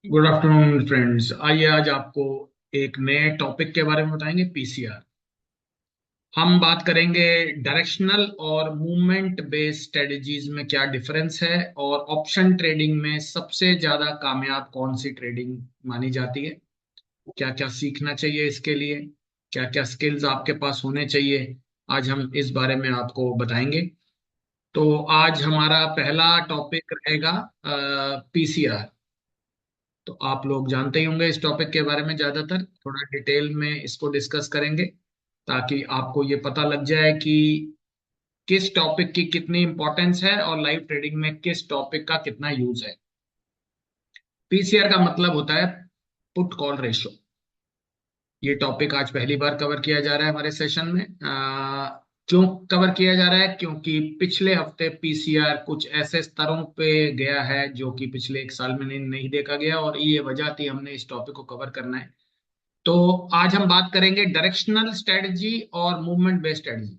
Good afternoon friends. आइए आज आपको एक नए टॉपिक के बारे में बताएंगे, पीसीआर। हम बात करेंगे डायरेक्शनल और मूवमेंट बेस्ड स्ट्रेटजीज में क्या डिफरेंस है, और ऑप्शन ट्रेडिंग में सबसे ज्यादा कामयाब कौन सी ट्रेडिंग मानी जाती है, क्या क्या सीखना चाहिए इसके लिए, क्या क्या स्किल्स आपके पास होने चाहिए। आज हम इस बारे में आपको बताएंगे। तो आज हमारा पहला टॉपिक रहेगा पीसीआर। तो आप लोग जानते ही होंगे इस टॉपिक के बारे में, ज्यादातर थोड़ा डिटेल में इसको डिस्कस करेंगे ताकि आपको ये पता लग जाए कि किस टॉपिक की कितनी इंपॉर्टेंस है और लाइव ट्रेडिंग में किस टॉपिक का कितना यूज है। पीसीआर का मतलब होता है पुट कॉल रेशो। ये टॉपिक आज पहली बार कवर किया जा रहा है हमारे सेशन में। क्यों कवर किया जा रहा है? क्योंकि पिछले हफ्ते पीसीआर कुछ ऐसे स्तरों पे गया है जो कि पिछले एक साल में नहीं देखा गया, और ये वजह थी हमने इस टॉपिक को कवर करना है। तो आज हम बात करेंगे डायरेक्शनल स्ट्रेटजी और मूवमेंट बेस्ड स्ट्रेटजी।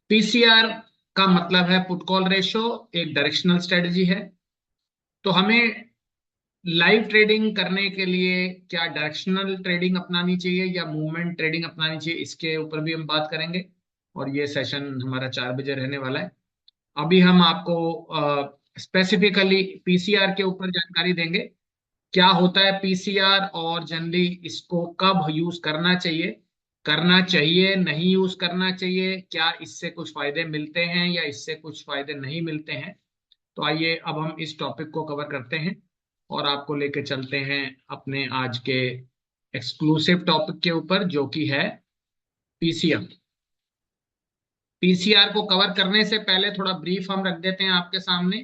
पीसीआर का मतलब है पुट कॉल रेशो, एक डायरेक्शनल स्ट्रेटजी है। तो हमें लाइव ट्रेडिंग करने के लिए क्या डायरेक्शनल ट्रेडिंग अपनानी चाहिए या मूवमेंट ट्रेडिंग अपनानी चाहिए, इसके ऊपर भी हम बात करेंगे। और ये सेशन हमारा 4 बजे रहने वाला है। अभी हम आपको स्पेसिफिकली पीसीआर के ऊपर जानकारी देंगे। क्या होता है पीसीआर, और जनरली इसको कब यूज करना चाहिए नहीं यूज करना चाहिए, क्या इससे कुछ फायदे मिलते हैं या इससे कुछ फायदे नहीं मिलते हैं। तो आइए अब हम इस टॉपिक को कवर करते हैं और आपको लेके चलते हैं अपने आज के एक्सक्लूसिव टॉपिक के ऊपर, जो कि है पीसीआर। पीसीआर को कवर करने से पहले थोड़ा ब्रीफ हम रख देते हैं आपके सामने।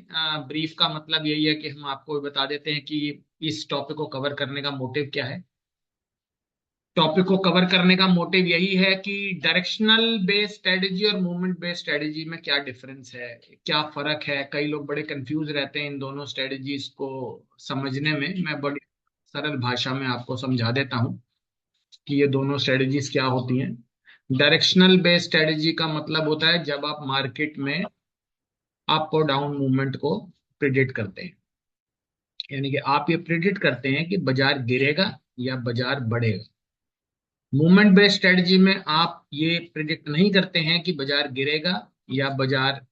ब्रीफ का मतलब यही है कि हम आपको बता देते हैं कि इस टॉपिक को कवर करने का मोटिव क्या है। टॉपिक को कवर करने का मोटिव यही है कि डायरेक्शनल बेस्ड स्ट्रेटजी और मूवमेंट बेस्ड स्ट्रेटजी में क्या डिफरेंस है, क्या फर्क है। कई लोग बड़े कंफ्यूज रहते हैं इन दोनों स्ट्रेटजीज को समझने में। मैं बड़ी सरल भाषा में आपको समझा देता हूँ कि ये दोनों स्ट्रेटजीज क्या होती हैं। डायरेक्शनल बेस्ड स्ट्रेटजी का मतलब होता है जब आप मार्केट में अप और डाउन मूवमेंट को प्रिडिक्ट करते हैं, यानी कि आप ये प्रिडिक्ट करते हैं कि बाजार गिरेगा या बाजार बढ़ेगा। मूवमेंट बेस्ड स्ट्रेटजी में आप ये प्रिडिक्ट नहीं करते हैं कि बाजार गिरेगा या बाजार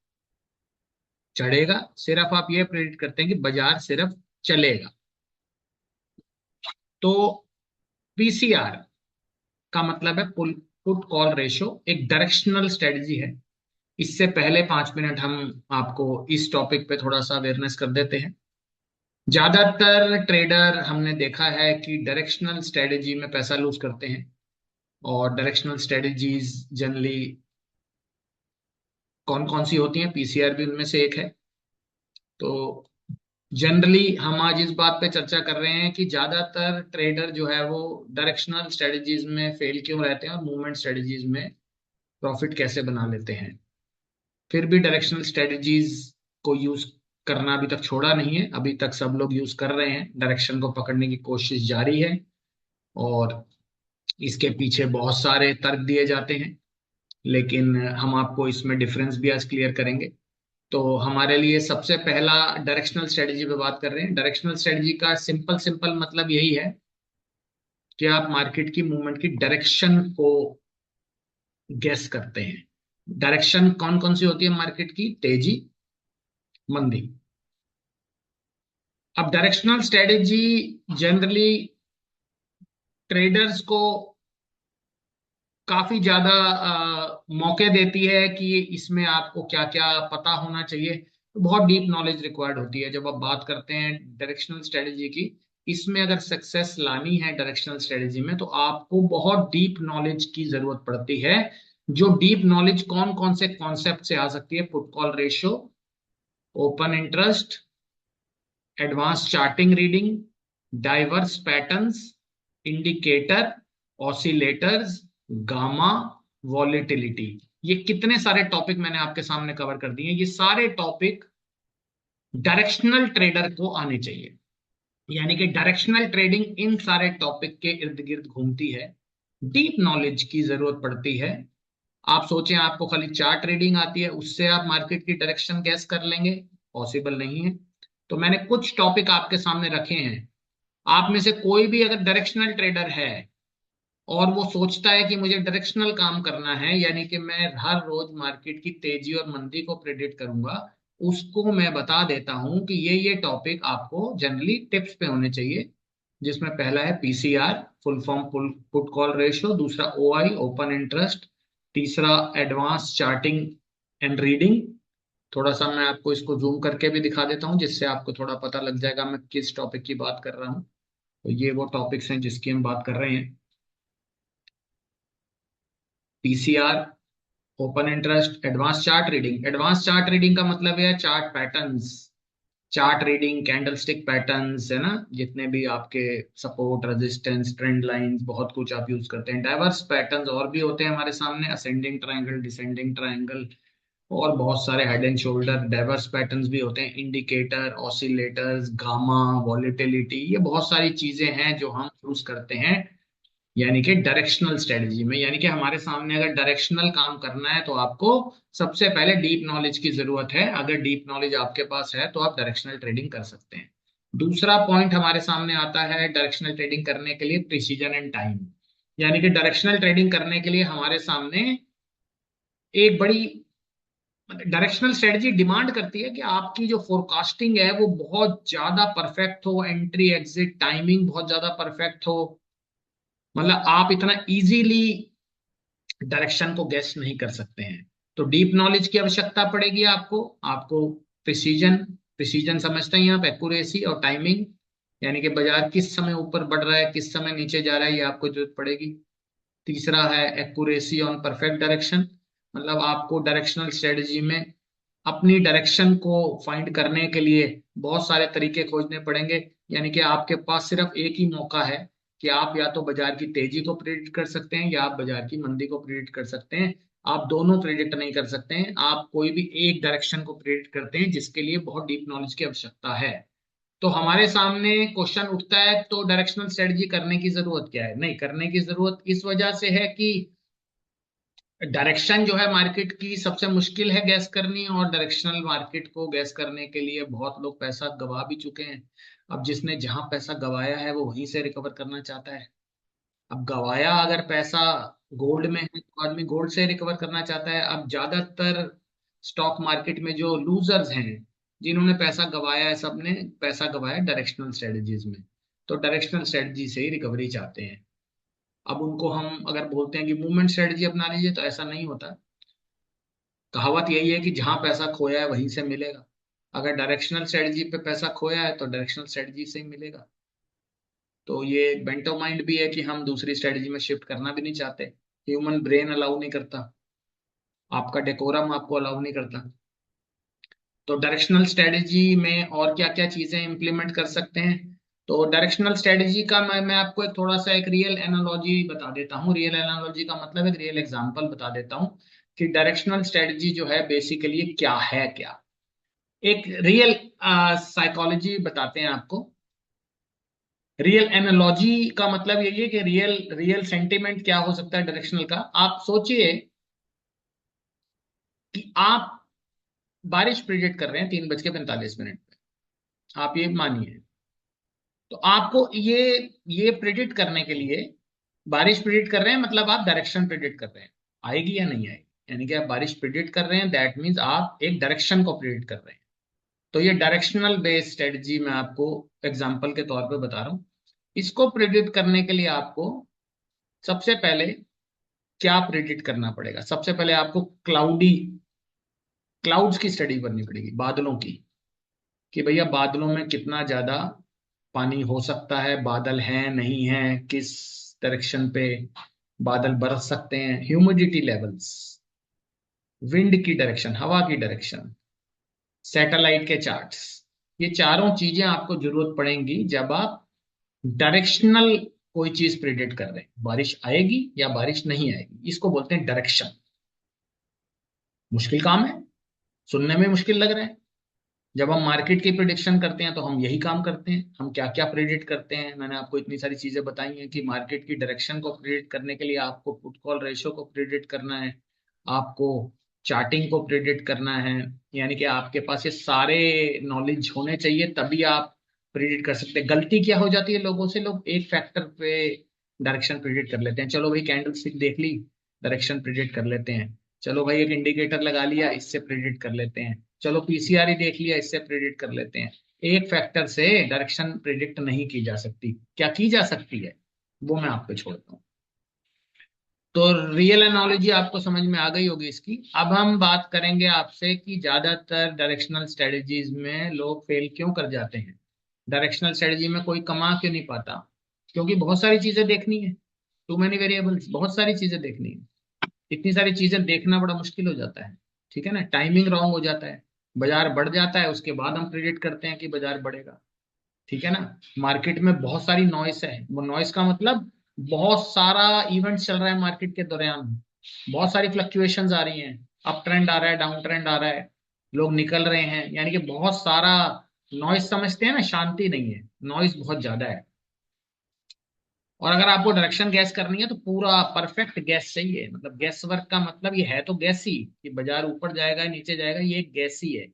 चढ़ेगा, सिर्फ आप ये प्रिडिक्ट करते हैं कि बाजार सिर्फ चलेगा। तो पीसीआर का मतलब है पुट कॉल रेशो, एक डायरेक्शनल स्ट्रेटजी है। इससे पहले 5 मिनट हम आपको इस टॉपिक पे थोड़ा सा अवेयरनेस कर देते हैं। ज्यादातर ट्रेडर हमने देखा है कि डायरेक्शनल स्ट्रेटजी में पैसा लूज करते हैं, और डायरेक्शनल स्ट्रेटजीज जनरली कौन कौन सी होती हैं, पीसीआर भी उनमें से एक है। तो जनरली हम आज इस बात पे चर्चा कर रहे हैं कि ज्यादातर ट्रेडर जो है वो डायरेक्शनल स्ट्रेटजीज में फेल क्यों रहते हैं और मूवमेंट स्ट्रेटजीज में प्रॉफिट कैसे बना लेते हैं। फिर भी डायरेक्शनल स्ट्रेटजीज को यूज करना अभी तक छोड़ा नहीं है, अभी तक सब लोग यूज कर रहे हैं, डायरेक्शन को पकड़ने की कोशिश जारी है। और इसके पीछे बहुत सारे तर्क दिए जाते हैं, लेकिन हम आपको इसमें डिफरेंस भी आज क्लियर करेंगे। तो हमारे लिए सबसे पहला डायरेक्शनल स्ट्रेटजी पे बात कर रहे हैं। डायरेक्शनल स्ट्रेटजी का सिंपल सिंपल मतलब यही है कि आप मार्केट की मूवमेंट की डायरेक्शन को गेस करते हैं। डायरेक्शन कौन कौन सी होती है मार्केट की? तेजी, मंदी। अब डायरेक्शनल स्ट्रेटजी जनरली ट्रेडर्स को काफी ज्यादा मौके देती है कि इसमें आपको क्या क्या पता होना चाहिए। तो बहुत डीप नॉलेज रिक्वायर्ड होती है जब आप बात करते हैं डायरेक्शनल स्ट्रेटजी की। इसमें अगर सक्सेस लानी है डायरेक्शनल स्ट्रेटजी में, तो आपको बहुत डीप नॉलेज की जरूरत पड़ती है। जो डीप नॉलेज कौन कौन से कॉन्सेप्ट से आ सकती है? Put call ratio, open interest, advance charting reading, diverse patterns, indicator, oscillators, gamma, volatility. ये कितने सारे टॉपिक मैंने आपके सामने कवर कर दिए हैं। ये सारे टॉपिक डायरेक्शनल ट्रेडर को आने चाहिए, यानी कि डायरेक्शनल ट्रेडिंग इन सारे टॉपिक के इर्द गिर्द घूमती है। डीप नॉलेज की जरूरत पड़ती है। आप सोचें आपको खाली चार्ट ट्रेडिंग आती है, उससे आप मार्केट की डायरेक्शन गैस कर लेंगे, पॉसिबल नहीं है। तो मैंने कुछ टॉपिक आपके सामने रखे हैं। आप में से कोई भी अगर डायरेक्शनल ट्रेडर है और वो सोचता है कि मुझे डायरेक्शनल काम करना है, यानी कि मैं हर रोज मार्केट की तेजी और मंदी को प्रेडिक्ट करूंगा, उसको मैं बता देता हूं कि ये टॉपिक आपको जनरली टिप्स पे होने चाहिए। जिसमें पहला है PCR, full form put call ratio, दूसरा ओआई, ओपन इंटरेस्ट, तीसरा एडवांस चार्टिंग एंड रीडिंग। थोड़ा सा मैं आपको इसको जूम करके भी दिखा देता हूं, जिससे आपको थोड़ा पता लग जाएगा मैं किस टॉपिक की बात कर रहा हूं। तो ये वो टॉपिक्स हैं जिसकी हम बात कर रहे हैं। PCR, open interest, advance chart reading. Advance chart reading का मतलब है chart patterns, chart reading, candlestick patterns, है ना, जितने भी आपके सपोर्ट, रेजिस्टेंस, ट्रेंड लाइंस, बहुत कुछ आप यूज करते हैं। डाइवर्स पैटर्न्स और भी होते हैं हमारे सामने, असेंडिंग ट्रायंगल, डिसेंडिंग ट्रायंगल, और बहुत सारे head and shoulder diverse patterns भी होते हैं, इंडिकेटर, ऑसिलेटर्स, गामा, वॉलेटिलिटी, ये बहुत सारी चीजें हैं जो हम यूज करते हैं यानी कि डायरेक्शनल स्ट्रेटजी में। यानी कि हमारे सामने अगर डायरेक्शनल काम करना है तो आपको सबसे पहले डीप नॉलेज की जरूरत है। अगर डीप नॉलेज आपके पास है तो आप डायरेक्शनल ट्रेडिंग कर सकते हैं। दूसरा पॉइंट हमारे सामने आता है डायरेक्शनल ट्रेडिंग करने के लिए, प्रिसीजन एंड टाइम। यानी कि डायरेक्शनल ट्रेडिंग करने के लिए हमारे सामने एक बड़ी डायरेक्शनल स्ट्रेटजी डिमांड करती है कि आपकी जो फोरकास्टिंग है वो बहुत ज्यादा परफेक्ट हो, एंट्री एग्जिट टाइमिंग बहुत ज्यादा परफेक्ट हो, मतलब आप इतना इजीली डायरेक्शन को गेस नहीं कर सकते हैं। तो डीप नॉलेज की आवश्यकता पड़ेगी आपको। आपको प्रिसीजन, प्रिसीजन समझते हैं आप, एक्यूरेसी और टाइमिंग, यानी कि बाजार किस समय ऊपर बढ़ रहा है, किस समय नीचे जा रहा है, ये आपको जरूरत पड़ेगी। तीसरा है एक्यूरेसी ऑन परफेक्ट डायरेक्शन, मतलब आपको डायरेक्शनल स्ट्रेटजी में अपनी डायरेक्शन को फाइंड करने के लिए बहुत सारे तरीके खोजने पड़ेंगे। यानी कि आपके पास सिर्फ एक ही मौका है कि आप या तो बाजार की तेजी को प्रेडिक्ट कर सकते हैं या आप बाजार की मंदी को प्रेडिक्ट कर सकते हैं। आप दोनों प्रेडिक्ट नहीं कर सकते हैं, आप कोई भी एक डायरेक्शन को प्रेडिक्ट करते हैं, जिसके लिए बहुत डीप नॉलेज की आवश्यकता है। तो हमारे सामने क्वेश्चन उठता है, तो डायरेक्शनल स्ट्रेटजी करने की जरूरत क्या है? नहीं करने की जरूरत इस वजह से है कि डायरेक्शन जो है मार्केट की सबसे मुश्किल है गैस करनी, और डायरेक्शनल मार्केट को गैस करने के लिए बहुत लोग पैसा गवा भी चुके हैं। अब जिसने जहां पैसा गवाया है वो वहीं से रिकवर करना चाहता है। अब गवाया अगर पैसा गोल्ड में है तो आदमी गोल्ड से रिकवर करना चाहता है। अब ज्यादातर स्टॉक मार्केट में जो लूजर्स हैं, जिन्होंने पैसा गवाया है, सबने पैसा गवाया डायरेक्शनल स्ट्रेटजीज में, तो डायरेक्शनल स्ट्रेटजी से ही रिकवरी चाहते हैं। अब उनको हम अगर बोलते हैं कि मूवमेंट स्ट्रेटजी अपना लीजिए, तो ऐसा नहीं होता। कहावत यही है कि जहां पैसा खोया है वहीं से मिलेगा। अगर डायरेक्शनल स्ट्रेटजी पे पैसा खोया है तो डायरेक्शनल स्ट्रेटजी से ही मिलेगा। तो ये बेंट ऑफ माइंड भी है कि हम दूसरी स्ट्रेटजी में शिफ्ट करना भी नहीं चाहते, ह्यूमन ब्रेन अलाउ नहीं करता, आपका डेकोरम आपको अलाउ नहीं करता। तो डायरेक्शनल स्ट्रेटजी में और क्या क्या चीजें इंप्लीमेंट कर सकते हैं? तो डायरेक्शनल स्ट्रेटजी का मैं आपको एक थोड़ा सा एक रियल एनालॉजी बता देता हूँ। रियल एनालॉजी का मतलब एक रियल एग्जांपल बता देता हूँ कि डायरेक्शनल स्ट्रेटजी जो है बेसिकली क्या है। क्या एक रियल साइकोलॉजी बताते हैं आपको। रियल एनालॉजी का मतलब यही है कि रियल रियल सेंटिमेंट क्या हो सकता है डायरेक्शनल का। आप सोचिए कि आप बारिश प्रिडिक्ट कर रहे हैं 3:45 पे, आप ये मानिए। तो आपको ये प्रिडिक्ट करने के लिए, बारिश प्रिडिक्ट कर रहे हैं मतलब आप डायरेक्शन प्रिडिक्ट कर रहे हैं, आएगी या नहीं आएगी। यानी कि आप बारिश प्रिडिक्ट कर रहे हैं, दैट मीन्स आप एक डायरेक्शन को प्रिडिक्ट कर रहे हैं। तो ये डायरेक्शनल बेस्ड स्ट्रेटजी मैं आपको एग्जांपल के तौर पे बता रहा हूँ। इसको प्रिडिक्ट करने के लिए आपको सबसे पहले क्या प्रिडिक्ट करना पड़ेगा? सबसे पहले आपको क्लाउड्स की स्टडी करनी पड़ेगी, बादलों की, कि भैया बादलों में कितना ज्यादा पानी हो सकता है, बादल हैं नहीं हैं, किस डायरेक्शन पे बादल बरस सकते हैं, ह्यूमिडिटी लेवल्स, विंड की डायरेक्शन, हवा की डायरेक्शन, सैटेलाइट के चार्ट्स। ये चारों चीजें आपको जरूरत पड़ेंगी जब आप डायरेक्शनल कोई चीज प्रिडिक्ट कर रहे हैं, बारिश आएगी या बारिश नहीं आएगी। इसको बोलते हैं डायरेक्शन। मुश्किल काम है, सुनने में मुश्किल लग रहा है। जब हम मार्केट की प्रिडिक्शन करते हैं तो हम यही काम करते हैं। हम क्या क्या प्रिडिक्ट करते हैं, मैंने आपको इतनी सारी चीजें बताई हैं कि मार्केट की डायरेक्शन को प्रिडिक्ट करने के लिए आपको पुट कॉल रेशियो को प्रिडिक्ट करना है, आपको चार्टिंग को प्रिडिक्ट करना है। यानी कि आपके पास ये सारे नॉलेज होने चाहिए, तभी आप प्रिडिक्ट कर सकते। गलती क्या हो जाती है लोगों से, लोग एक फैक्टर पे डायरेक्शन प्रिडिक्ट कर लेते हैं। चलो भाई कैंडल स्टिक देख ली, डायरेक्शन प्रिडिक्ट कर लेते हैं। चलो भाई एक इंडिकेटर लगा लिया, इससे प्रिडिक्ट कर लेते हैं। चलो पीसीआर ही देख लिया, इससे प्रिडिक्ट कर लेते हैं। एक फैक्टर से डायरेक्शन प्रिडिक्ट नहीं की जा सकती। क्या की जा सकती है, वो मैं आप पे छोड़ता हूँ। तो रियल एनालॉजी आपको समझ में आ गई होगी इसकी। अब हम बात करेंगे आपसे कि ज्यादातर डायरेक्शनल स्ट्रेटजीज में लोग फेल क्यों कर जाते हैं। डायरेक्शनल स्ट्रेटजी में कोई कमा क्यों नहीं पाता? क्योंकि बहुत सारी चीजें देखनी है, टू मेनी वेरिएबल्स, बहुत सारी चीजें देखनी है। इतनी सारी चीजें देखना बड़ा मुश्किल हो जाता है। ठीक है ना, टाइमिंग रॉन्ग हो जाता है। बाजार बढ़ जाता है, उसके बाद हम प्रिडिक्ट करते हैं कि बाजार बढ़ेगा। ठीक है ना। मार्केट में बहुत सारी नॉइस है, वो नॉइस का मतलब बहुत सारा इवेंट चल रहा है मार्केट के दौरान। बहुत सारी फ्लक्चुएशंस आ रही हैं, अप ट्रेंड आ रहा है, डाउन ट्रेंड आ रहा है, लोग निकल रहे हैं, यानी कि बहुत सारा नॉइस, समझते हैं ना, शांति नहीं है, नॉइस बहुत ज्यादा है। और अगर आपको डायरेक्शन गैस करनी है तो पूरा परफेक्ट गैस चाहिए। मतलब गैस वर्क का मतलब ये है तो गैस ही, कि बाजार ऊपर जाएगा नीचे जाएगा, ये एक गैस ही है।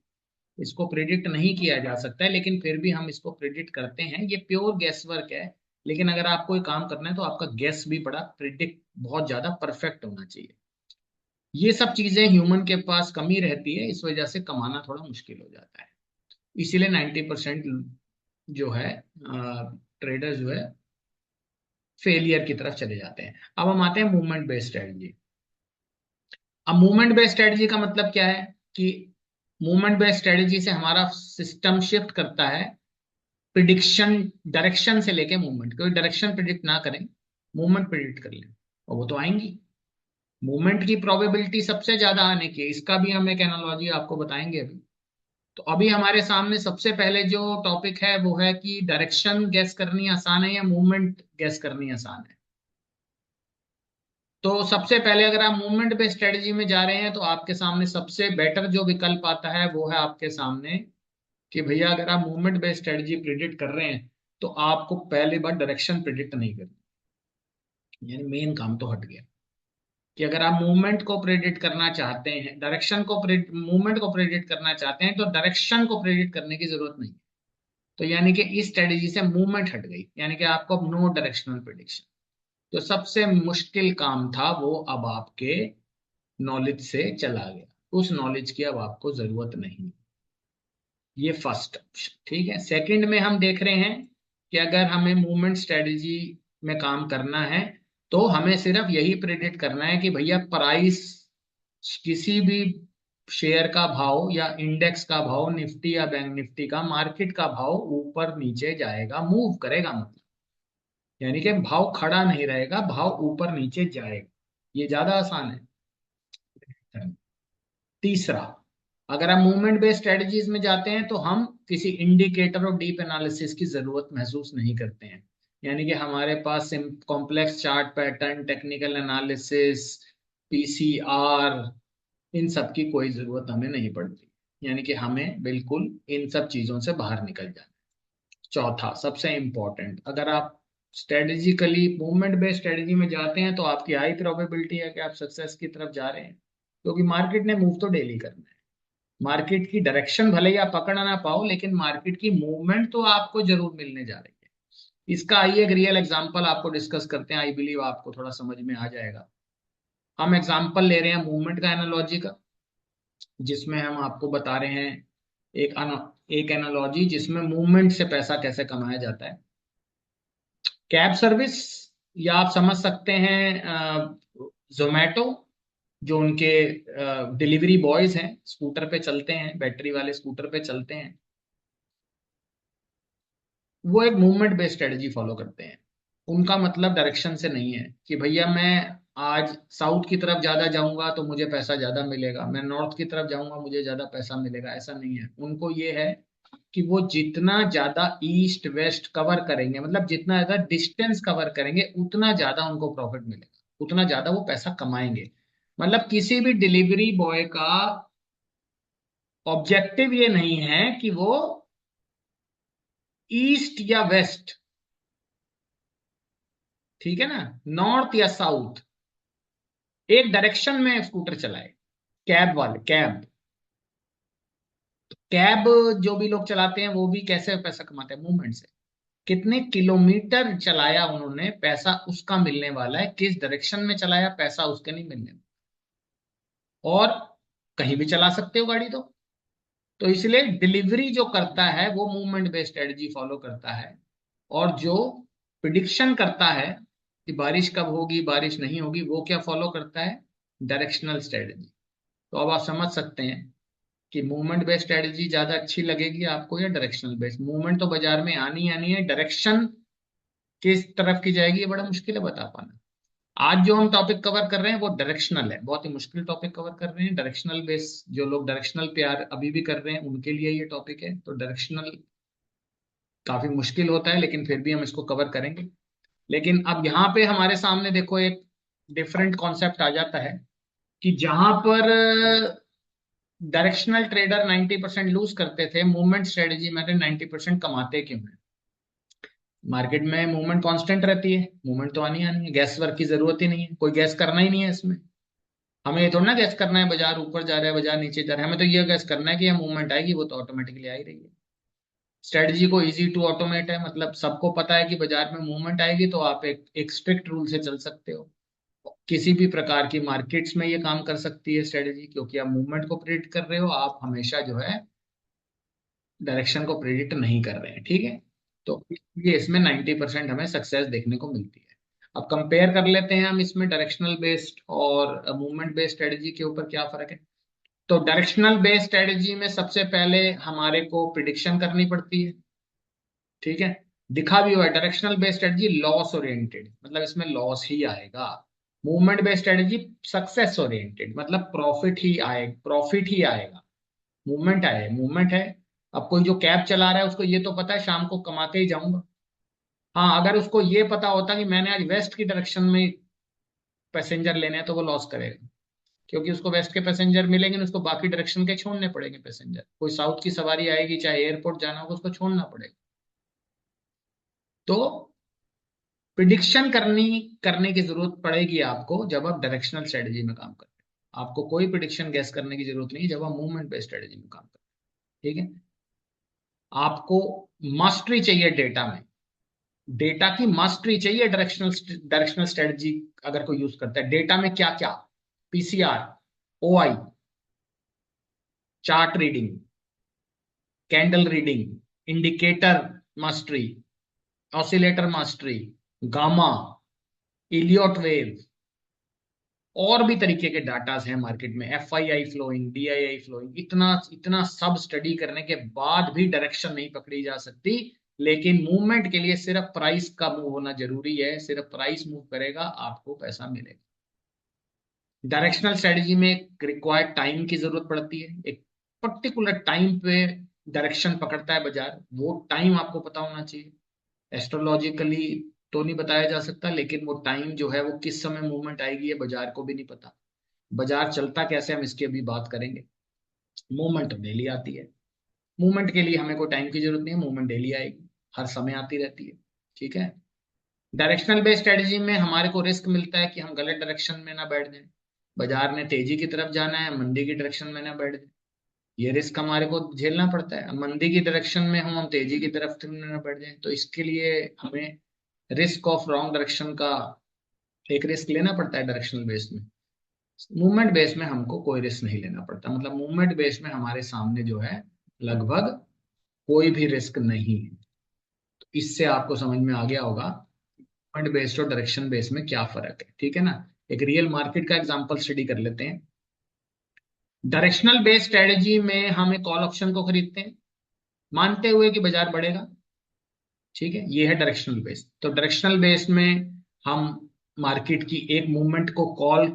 इसको प्रिडिक्ट नहीं किया जा सकता है, लेकिन फिर भी हम इसको प्रिडिक्ट करते हैं, ये प्योर गैस वर्क है। लेकिन अगर आपको ये काम करना है तो आपका गैस भी बड़ा प्रिडिक्ट बहुत ज्यादा परफेक्ट होना चाहिए। ये सब चीजें ह्यूमन के पास कमी रहती है, इस वजह से कमाना थोड़ा मुश्किल हो जाता है। इसीलिए 90% जो है ट्रेडर जो है फेलियर की तरफ चले जाते हैं। अब हम आते हैं मूवमेंट बेस्ड स्ट्रेटजी। अब मूवमेंट बेस्ड स्ट्रेटजी का मतलब क्या है कि मूवमेंट बेस्ड स्ट्रेटजी से हमारा सिस्टम शिफ्ट करता है प्रिडिक्शन, डायरेक्शन से लेके मूवमेंट। कोई डायरेक्शन प्रिडिक्ट ना करें, मूवमेंट प्रिडिक्ट कर लें, और वो तो आएंगी। मूवमेंट की प्रोबेबिलिटी सबसे ज्यादा आने की है, इसका भी हम एक एनालॉजी आपको बताएंगे अभी। तो अभी हमारे सामने सबसे पहले जो टॉपिक है वो है कि डायरेक्शन गैस करनी आसान है या मूवमेंट गैस करनी आसान है। तो सबसे पहले अगर आप मूवमेंट बेस्ड स्ट्रेटजी में जा रहे हैं तो आपके सामने सबसे बेटर जो विकल्प आता है वो है आपके सामने कि भैया अगर आप मूवमेंट बेस्ड स्ट्रेटजी प्रिडिक्ट कर रहे हैं तो आपको पहली बार डायरेक्शन प्रिडिक्ट नहीं करनी। यानी मेन काम तो हट गया कि अगर आप मूवमेंट को प्रिडिक्ट करना चाहते हैं, डायरेक्शन को मूवमेंट को प्रिडिक्ट करना चाहते हैं तो डायरेक्शन को प्रिडिक्ट करने की जरूरत नहीं। तो यानी कि इस स्ट्रेटजी से मूवमेंट हट गई, यानी कि आपको अब नो डायरेक्शनल प्रिडिक्शन। जो सबसे मुश्किल काम था वो अब आपके नॉलेज से चला गया, उस नॉलेज की अब आपको जरूरत नहीं। ये फर्स्ट ऑप्शन। ठीक है, सेकंड में हम देख रहे हैं कि अगर हमें मूवमेंट स्ट्रेटजी में काम करना है तो हमें सिर्फ यही प्रेडिक्ट करना है कि भैया प्राइस, किसी भी शेयर का भाव या इंडेक्स का भाव, निफ्टी या बैंक निफ्टी का, मार्केट का भाव ऊपर नीचे जाएगा, मूव करेगा, मतलब यानी कि भाव खड़ा नहीं रहेगा, भाव ऊपर नीचे जाएगा। ये ज्यादा आसान है। तीसरा, अगर हम मूवमेंट बेस्ड स्ट्रेटजीज में जाते हैं तो हम किसी इंडिकेटर और डीप एनालिसिस की जरूरत महसूस नहीं करते हैं। यानी कि हमारे पास complex chart pattern, technical analysis, PCR, इन सब की कोई जरूरत हमें नहीं पड़ती। यानी कि हमें बिल्कुल इन सब चीजों से बाहर निकल जाना। चौथा सबसे इंपॉर्टेंट, अगर आप स्ट्रेटेजिकली मूवमेंट बेस्ड स्ट्रेटजी में जाते हैं तो आपकी हाई प्रोबेबिलिटी है कि आप सक्सेस की तरफ जा रहे हैं, क्योंकि मार्केट ने मूव तो डेली करना है। मार्केट की डायरेक्शन भले ही आप पकड़ ना पाओ, लेकिन मार्केट की मूवमेंट तो आपको जरूर मिलने जा रही है। इसका आइए एक रियल एग्जांपल आपको डिस्कस करते हैं, आई बिलीव आपको थोड़ा समझ में आ जाएगा। हम एग्जांपल ले रहे हैं मूवमेंट का, एनालॉजी का, जिसमें हम आपको बता रहे हैं एक एनालॉजी जिसमें मूवमेंट से पैसा कैसे कमाया जाता है। कैब सर्विस, या आप समझ सकते हैं जोमेटो, जो उनके डिलीवरी बॉयज हैं, स्कूटर पे चलते हैं, बैटरी वाले स्कूटर पे चलते हैं, वो एक मूवमेंट बेस्ड स्ट्रेटजी फॉलो करते हैं। उनका मतलब डायरेक्शन से नहीं है कि भैया मैं आज साउथ की तरफ ज्यादा जाऊंगा तो मुझे पैसा ज्यादा मिलेगा, मैं नॉर्थ की तरफ जाऊंगा मुझे ज्यादा पैसा मिलेगा, ऐसा नहीं है। उनको ये है कि वो जितना ज्यादा ईस्ट वेस्ट कवर करेंगे, मतलब जितना ज्यादा डिस्टेंस कवर करेंगे, उतना ज्यादा उनको प्रॉफिट मिलेगा, उतना ज्यादा वो पैसा कमाएंगे। मतलब किसी भी डिलीवरी बॉय का ऑब्जेक्टिव ये नहीं है कि वो ईस्ट या वेस्ट, ठीक है ना, नॉर्थ या साउथ, एक डायरेक्शन में स्कूटर चलाए। कैब वाले, कैब, कैब जो भी लोग चलाते हैं वो भी कैसे पैसा कमाते हैं? मूवमेंट से। कितने किलोमीटर चलाया उन्होंने, पैसा उसका मिलने वाला है। किस डायरेक्शन में चलाया, पैसा उसके नहीं मिलने। और कहीं भी चला सकते हो गाड़ी तो इसलिए डिलीवरी जो करता है वो मूवमेंट बेस्ड स्ट्रेटजी फॉलो करता है। और जो प्रिडिक्शन करता है कि बारिश कब होगी बारिश नहीं होगी, वो क्या फॉलो करता है? Directional strategy. तो अब आप समझ सकते हैं कि मूवमेंट बेस्ड स्ट्रेटजी ज्यादा अच्छी लगेगी आपको या डायरेक्शनल बेस्ड। मूवमेंट तो बाजार में आनी आनी है, डायरेक्शन किस तरफ की जाएगी ये बड़ा मुश्किल है बता पाना। आज जो हम टॉपिक कवर कर रहे हैं वो डायरेक्शनल है, बहुत ही मुश्किल टॉपिक कवर कर रहे हैं। डायरेक्शनल बेस जो लोग डायरेक्शनल प्यार अभी भी कर रहे हैं उनके लिए ये टॉपिक है। तो डायरेक्शनल काफी मुश्किल होता है लेकिन फिर भी हम इसको कवर करेंगे। लेकिन अब यहाँ पे हमारे सामने देखो एक डिफरेंट कॉन्सेप्ट आ जाता है कि जहां पर डायरेक्शनल ट्रेडर 90% लूज करते थे, मूवमेंट स्ट्रेटजी में 90% कमाते क्यों हैं? मार्केट में मूवमेंट कांस्टेंट रहती है, मूवमेंट तो आनी आनी है, गैस वर्क की जरूरत ही नहीं है, कोई गैस करना ही नहीं है इसमें। हमें ये थोड़ा ना गैस करना है बाजार ऊपर जा रहा है बाजार नीचे जा रहा है, हमें तो ये गैस करना है कि ये मूवमेंट आएगी, वो तो ऑटोमेटिकली आ ही रही है। स्ट्रेटजी को इजी टू ऑटोमेट है, मतलब सबको पता है कि बाजार में मूवमेंट आएगी तो आप एक स्ट्रिक्ट रूल से चल सकते हो। किसी भी प्रकार की मार्केट्स में ये काम कर सकती है स्ट्रेटजी, क्योंकि आप मूवमेंट को प्रेडिक्ट कर रहे हो, आप हमेशा जो है डायरेक्शन को प्रेडिक्ट नहीं कर रहे हैं। ठीक है, तो ये इसमें 90% हमें सक्सेस देखने को मिलती है। अब कंपेयर कर लेते हैं हम इसमें डायरेक्शनल बेस्ड और मूवमेंट बेस्ड स्ट्रेटजी के ऊपर क्या फर्क है। तो डायरेक्शनल बेस्ड स्ट्रेटजी में सबसे पहले हमारे को प्रिडिक्शन करनी पड़ती है। ठीक है, दिखा भी हुआ है directional based strategy loss oriented, मतलब इसमें लॉस ही आएगा। Movement based strategy success oriented, मतलब प्रॉफिट ही आएगा। मूवमेंट आए, मूवमेंट है। अब कोई जो कैब चला रहा है उसको ये तो पता है शाम को कमा के ही जाऊंगा। हाँ, अगर उसको ये पता होता कि मैंने आज वेस्ट की डायरेक्शन में पैसेंजर लेने हैं तो वो लॉस करेगा, क्योंकि उसको वेस्ट के पैसेंजर मिलेंगे उसको बाकी डायरेक्शन के छोड़ने पड़ेंगे पैसेंजर। कोई साउथ की सवारी आएगी चाहे एयरपोर्ट जाना होगा उसको छोड़ना पड़ेगा। तो प्रिडिक्शन करने की जरूरत पड़ेगी आपको जब आप डायरेक्शनल स्ट्रेटजी में काम करते हैं। आपको कोई प्रिडिक्शन गैस करने की जरूरत नहीं जब आप मूवमेंट बेस्ड स्ट्रेटजी में काम करते हैं। ठीक है, आपको मास्टरी चाहिए डेटा में, डेटा की मास्टरी चाहिए। डायरेक्शनल स्ट्रेटजी अगर कोई यूज करता है, डेटा में क्या क्या? PCR, OI, chart reading, candle reading, indicator mastery, oscillator mastery, gamma, Elliott wave, और भी तरीके के डाटास हैं मार्केट में, F I I flowing, D I I flowing, इतना इतना सब स्टडी करने के बाद भी डायरेक्शन नहीं पकड़ी जा सकती। लेकिन मूवमेंट के लिए सिर्फ प्राइस का मूव होना जरूरी है, सिर्फ प्राइस मूव करेगा आपको पैसा मिलेगा। डायरेक्शनल स्ट्रेटजी में एक रिक्वायर्ड टाइम की जरूरत पड़ती है, एक पर्टिकुलर टाइम पे डायरेक्शन पकड़ता है बाजार, वो टाइम आपको पता होना चाहिए। एस्ट्रोलॉजिकली तो नहीं बताया जा सकता, लेकिन वो टाइम जो है वो किस समय मूवमेंट आएगी ये बाजार को भी नहीं पता। बाजार चलता कैसे हम इसकी अभी बात करेंगे। मूवमेंट तो डेली आती है, मूवमेंट के लिए हमें कोई टाइम की जरूरत नहीं है, मूवमेंट डेली आएगी, हर समय आती रहती है। ठीक है, डायरेक्शनल बेस्ड स्ट्रेटजी में हमारे को रिस्क मिलता है कि हम गलत डायरेक्शन में ना बैठ जाएं। बाजार ने तेजी की तरफ जाना है, मंदी की डायरेक्शन में ना बैठ जाए, ये रिस्क हमारे को झेलना पड़ता है। मंदी की डायरेक्शन में हम तेजी की तरफ ना बैठ जाए, तो इसके लिए हमें रिस्क ऑफ रॉन्ग डायरेक्शन का एक रिस्क लेना पड़ता है डायरेक्शनल बेस में। मूवमेंट बेस में हमको कोई रिस्क नहीं लेना पड़ता, मतलब मूवमेंट बेस में हमारे सामने जो है लगभग कोई भी रिस्क नहीं है। तो इससे आपको समझ में आ गया होगा मूवमेंट बेस्ड और डायरेक्शन बेस में क्या फर्क है। ठीक है ना, एक रियल मार्केट का एग्जांपल स्टडी कर लेते हैं। डायरेक्शनल बेस्ड स्ट्रेटजी में हम एक कॉल ऑप्शन को खरीदते हैं मानते हुए कि बाजार बढ़ेगा। ठीक है, ये है डायरेक्शनल बेस। तो डायरेक्शनल बेस में हम मार्केट की एक मूवमेंट को कॉल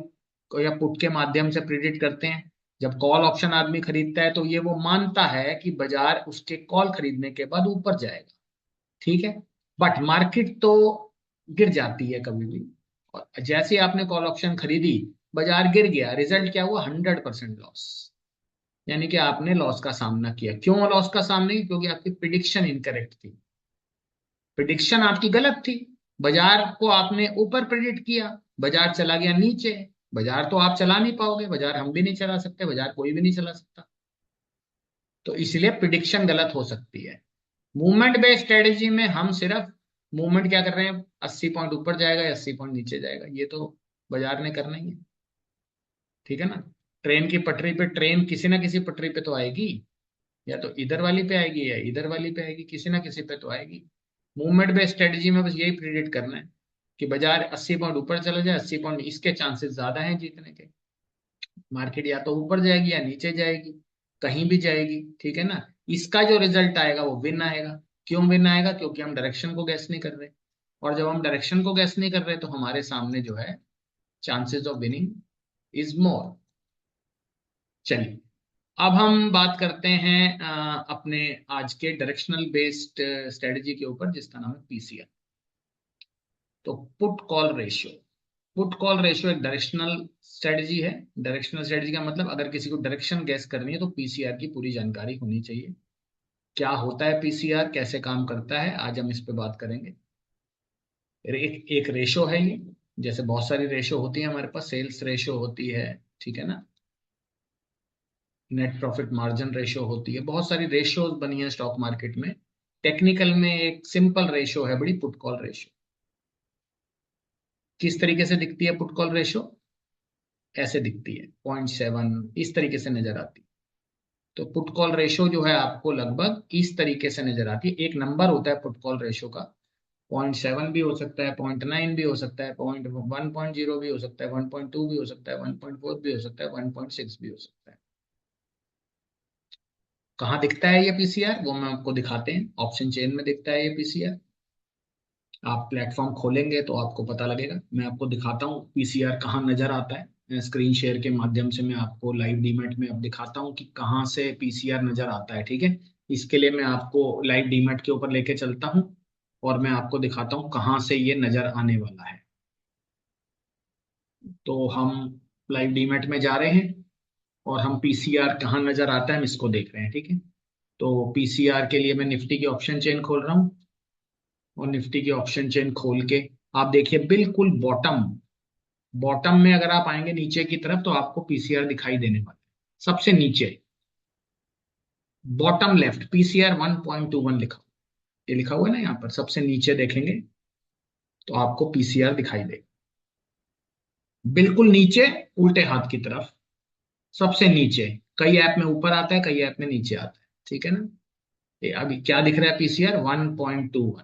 या पुट के माध्यम से प्रिडिक्ट करते हैं। जब कॉल ऑप्शन आदमी खरीदता है तो ये वो मानता है कि बाजार उसके कॉल खरीदने के बाद ऊपर जाएगा। ठीक है, बट मार्केट तो गिर जाती है कभी भी, और जैसे ही आपने कॉल ऑप्शन खरीदी बाजार गिर गया, रिजल्ट क्या हुआ? 100% लॉस। यानी कि आपने लॉस का सामना किया। क्यों लॉस का सामना किया? क्योंकि आपकी प्रिडिक्शन इनकरेक्ट थी, प्रिडिक्शन आपकी गलत थी। बाजार को आपने ऊपर प्रिडिक्ट किया, बाजार चला गया नीचे। बाजार तो आप चला नहीं पाओगे, बाजार हम भी नहीं चला सकते, बाजार कोई भी नहीं चला सकता। तो इसलिए प्रिडिक्शन गलत हो सकती है। मूवमेंट बेस्ड स्ट्रेटेजी में हम सिर्फ मूवमेंट क्या कर रहे हैं, 80 पॉइंट ऊपर जाएगा या 80 पॉइंट नीचे जाएगा, ये तो बाजार ने करना ही है। ठीक है ना। ट्रेन की पटरी पे ट्रेन किसी ना किसी पटरी पे तो आएगी, या तो इधर वाली पे आएगी या इधर वाली पे आएगी, किसी ना किसी पे तो आएगी। मूवमेंट बेस्ड स्ट्रेटेजी में बस यही प्रिडिक्ट करना है कि बाजार 80 पॉइंट ऊपर चला जाए, 80 पॉइंट, इसके चांसेस ज्यादा हैं जीतने के। मार्केट या तो ऊपर जाएगी या नीचे जाएगी, कहीं भी जाएगी। ठीक है ना। इसका जो रिजल्ट आएगा वो विन आएगा। क्यों विन आएगा? क्योंकि हम डायरेक्शन को गैस नहीं कर रहे, और जब हम डायरेक्शन को गैस नहीं कर रहे तो हमारे सामने जो है chances of winning is more. चलिए, अब हम बात करते हैं अपने आज के डायरेक्शनल बेस्ड स्ट्रेटजी के ऊपर, जिसका नाम है पीसीआर। तो put call ratio. Put call ratio एक डायरेक्शनल स्ट्रेटजी है। डायरेक्शनल स्ट्रेटजी का मतलब अगर किसी को डायरेक्शन गैस करनी है तो पीसीआर की पूरी जानकारी होनी चाहिए। क्या होता है पीसीआर, कैसे काम करता है, आज हम इस पे बात करेंगे। एक रेशो है ये, जैसे बहुत सारी रेशो होती है हमारे पास, सेल्स रेशो होती है, ठीक है ना, नेट प्रॉफिट मार्जिन रेशो होती है, बहुत सारी रेशियोज बनी है स्टॉक मार्केट में। टेक्निकल में एक सिंपल रेशो है बड़ी, पुट कॉल रेशो। किस तरीके से दिखती है पुट कॉल रेशो? ऐसे दिखती है, 0.7 इस तरीके से नजर आती है। तो पुट कॉल रेशो जो है आपको लगभग इस तरीके से नजर आती है। एक नंबर होता है पुट कॉल रेशो का, 0.7 भी हो सकता है, 0.9 भी हो सकता है, 1.0 भी हो सकता है, 1.2 भी हो सकता है, 1.4 भी हो सकता है, 1.6 भी हो सकता है। कहाँ दिखता है ये पीसीआर, वो मैं आपको दिखाते हैं। ऑप्शन चेन में दिखता है ये पीसीआर। आप प्लेटफॉर्म खोलेंगे तो आपको पता लगेगा। मैं आपको दिखाता हूँ पीसीआर कहाँ नजर आता है। स्क्रीन शेयर के माध्यम से मैं आपको लाइव डीमैट में अब दिखाता हूँ कि कहाँ से पीसीआर नजर आता है। ठीक है। इसके लिए मैं आपको लाइव डीमैट के ऊपर लेके चलता हूँ और मैं आपको दिखाता हूँ कहाँ से ये नजर आने वाला है। तो हम लाइव डीमैट में जा रहे हैं और हम पीसीआर कहाँ नजर आता है हम इसको देख रहे हैं। ठीक है। तो पीसीआर के लिए मैं निफ्टी की ऑप्शन चेन खोल रहा हूँ, और निफ्टी की ऑप्शन चेन खोल के आप देखिए बिल्कुल बॉटम, बॉटम में अगर आप आएंगे नीचे की तरफ तो आपको पीसीआर दिखाई देने वाला है। सबसे नीचे बॉटम लेफ्ट पीसीआर 1.21 लिखा हुआ, ये लिखा हुआ है ना यहाँ पर, सबसे नीचे देखेंगे तो आपको पीसीआर दिखाई देगा। बिल्कुल नीचे, उल्टे हाथ की तरफ, सबसे नीचे। कई ऐप में ऊपर आता है, कई ऐप में नीचे आता है। ठीक है ना। ये अभी क्या दिख रहा है, पीसीआर 1.21।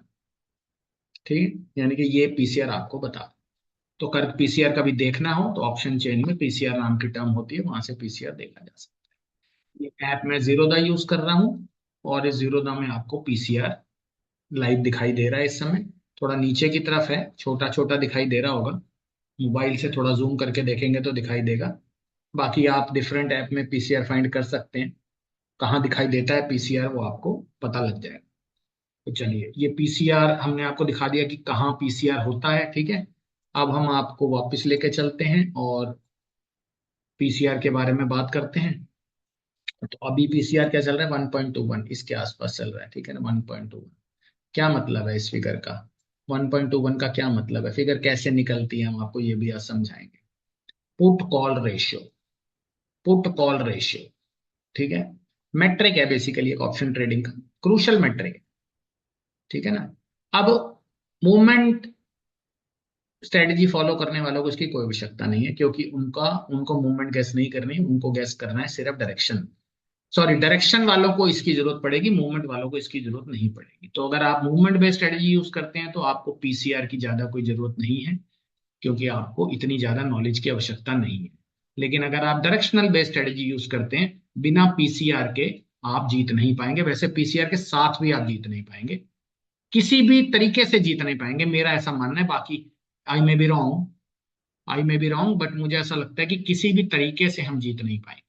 ठीक है, यानी कि ये पीसीआर आपको बता। तो कर पीसीआर का भी देखना हो तो ऑप्शन चेन में पीसीआर नाम की टर्म होती है, वहां से पीसीआर देखा जा सकता है। ये ऐप में जीरोधा यूज कर रहा हूँ, और इस जीरोधा में आपको पीसीआर लाइव दिखाई दे रहा है इस समय। थोड़ा नीचे की तरफ है, छोटा छोटा दिखाई दे रहा होगा, मोबाइल से थोड़ा जूम करके देखेंगे तो दिखाई देगा। बाकी आप डिफरेंट ऐप में पीसीआर फाइंड कर सकते हैं, कहाँ दिखाई देता है पीसीआर वो आपको पता लग जाएगा। तो चलिए, ये पीसीआर हमने आपको दिखा दिया कि कहाँ पीसीआर होता है। ठीक है। अब हम आपको वापस लेके चलते हैं और पीसीआर के बारे में बात करते हैं। तो अभी पीसीआर क्या चल रहा है, 1.21 इसके आसपास चल रहा है। ठीक है ना, 1.21। क्या मतलब है इस फिगर का, 1.21 का क्या मतलब है, फिगर कैसे निकलती है, हम आपको ये भी आज समझाएंगे। Put call ratio, put call ratio, ठीक है, मेट्रिक है बेसिकली एक ऑप्शन ट्रेडिंग का, क्रूशल मेट्रिक है। ठीक है ना। अब मूवमेंट स्ट्रेटजी फॉलो करने वालों को इसकी कोई आवश्यकता नहीं है, क्योंकि उनको मूवमेंट गैस नहीं करनी है, उनको गैस करना है सिर्फ डायरेक्शन। सॉरी, डायरेक्शन वालों को इसकी जरूरत पड़ेगी, मूवमेंट वालों को इसकी जरूरत नहीं पड़ेगी। तो अगर आप मूवमेंट बेस्ड स्ट्रेटजी यूज करते हैं तो आपको पीसीआर की ज्यादा कोई जरूरत नहीं है, क्योंकि आपको इतनी ज्यादा नॉलेज की आवश्यकता नहीं है। लेकिन अगर आप डायरेक्शनल बेस्ड स्ट्रेटजी यूज करते हैं, बिना पीसीआर के आप जीत नहीं पाएंगे। वैसे पीसीआर के साथ भी आप जीत नहीं पाएंगे, किसी भी तरीके से जीत नहीं पाएंगे, मेरा ऐसा मानना है। बाकी I may be wrong, I may be wrong, but मुझे ऐसा लगता है कि किसी भी तरीके से हम जीत नहीं पाएंगे।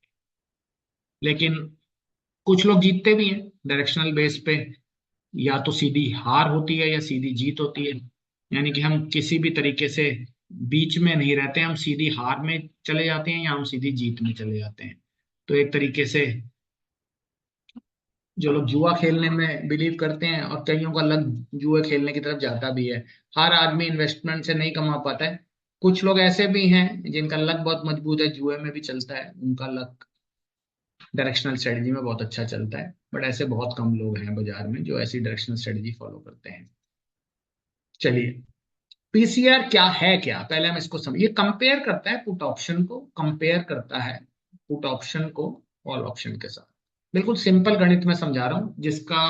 लेकिन कुछ लोग जीतते भी हैं डायरेक्शनल बेस पे, या तो सीधी हार होती है या सीधी जीत होती है। यानी कि हम किसी भी तरीके से बीच में नहीं रहते, हम सीधी हार में चले जाते हैं या हम सीधी जीत में चले जाते हैं। तो एक तरीके से जो लोग जुआ खेलने में बिलीव करते हैं, और कईयों का लक जुए खेलने की तरफ जाता भी है, हर आदमी इन्वेस्टमेंट से नहीं कमा पाता है। कुछ लोग ऐसे भी हैं जिनका लक बहुत मजबूत है, जुए में भी चलता है, उनका लक डायरेक्शनल स्ट्रेटजी में बहुत अच्छा चलता है, बट ऐसे बहुत कम लोग हैं बाजार में जो ऐसी डायरेक्शनल स्ट्रेटजी फॉलो करते हैं। चलिए, पीसीआर क्या है, क्या पहले हम इसको समझ, ये कंपेयर करता है पुट ऑप्शन को, कंपेयर करता है पुट ऑप्शन को कॉल ऑप्शन के साथ। बिल्कुल सिंपल गणित में समझा रहा हूं, जिसका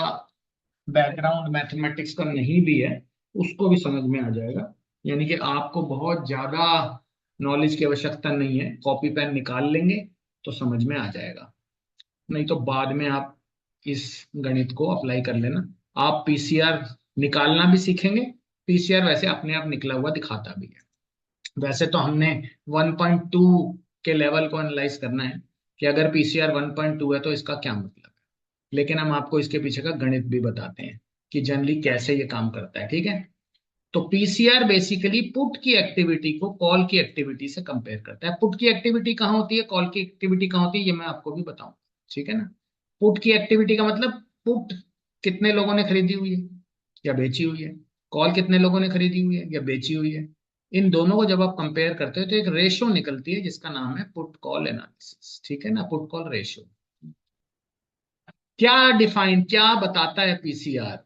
बैकग्राउंड मैथमेटिक्स का नहीं भी है उसको भी समझ में आ जाएगा। यानी कि आपको बहुत ज्यादा नॉलेज की आवश्यकता नहीं है, कॉपी पेन निकाल लेंगे तो समझ में आ जाएगा, नहीं तो बाद में आप इस गणित को अप्लाई कर लेना। आप पीसीआर निकालना भी सीखेंगे, पीसीआर वैसे अपने आप निकला हुआ दिखाता भी है। वैसे तो हमने 1.2 के लेवल को एनालाइज करना है कि अगर पीसीआर 1.2 है तो इसका क्या मतलब है, लेकिन हम आपको इसके पीछे का गणित भी बताते हैं कि जनरली कैसे ये काम करता है, ठीक है। तो पीसीआर बेसिकली पुट की एक्टिविटी को कॉल की एक्टिविटी से कंपेयर करता है। पुट की एक्टिविटी कहाँ होती है, कॉल की एक्टिविटी कहाँ होती है, ये मैं आपको भी बताऊं, ठीक है ना। पुट की एक्टिविटी का मतलब पुट कितने लोगों ने खरीदी हुई है या बेची हुई है, कॉल कितने लोगों ने खरीदी हुई है या बेची हुई है। इन दोनों को जब आप कंपेयर करते हो तो एक रेशो निकलती है जिसका नाम है पुट कॉल एनालिसिस, ठीक है ना, पुट कॉल रेशो। क्या डिफाइन, क्या बताता है पीसीआर,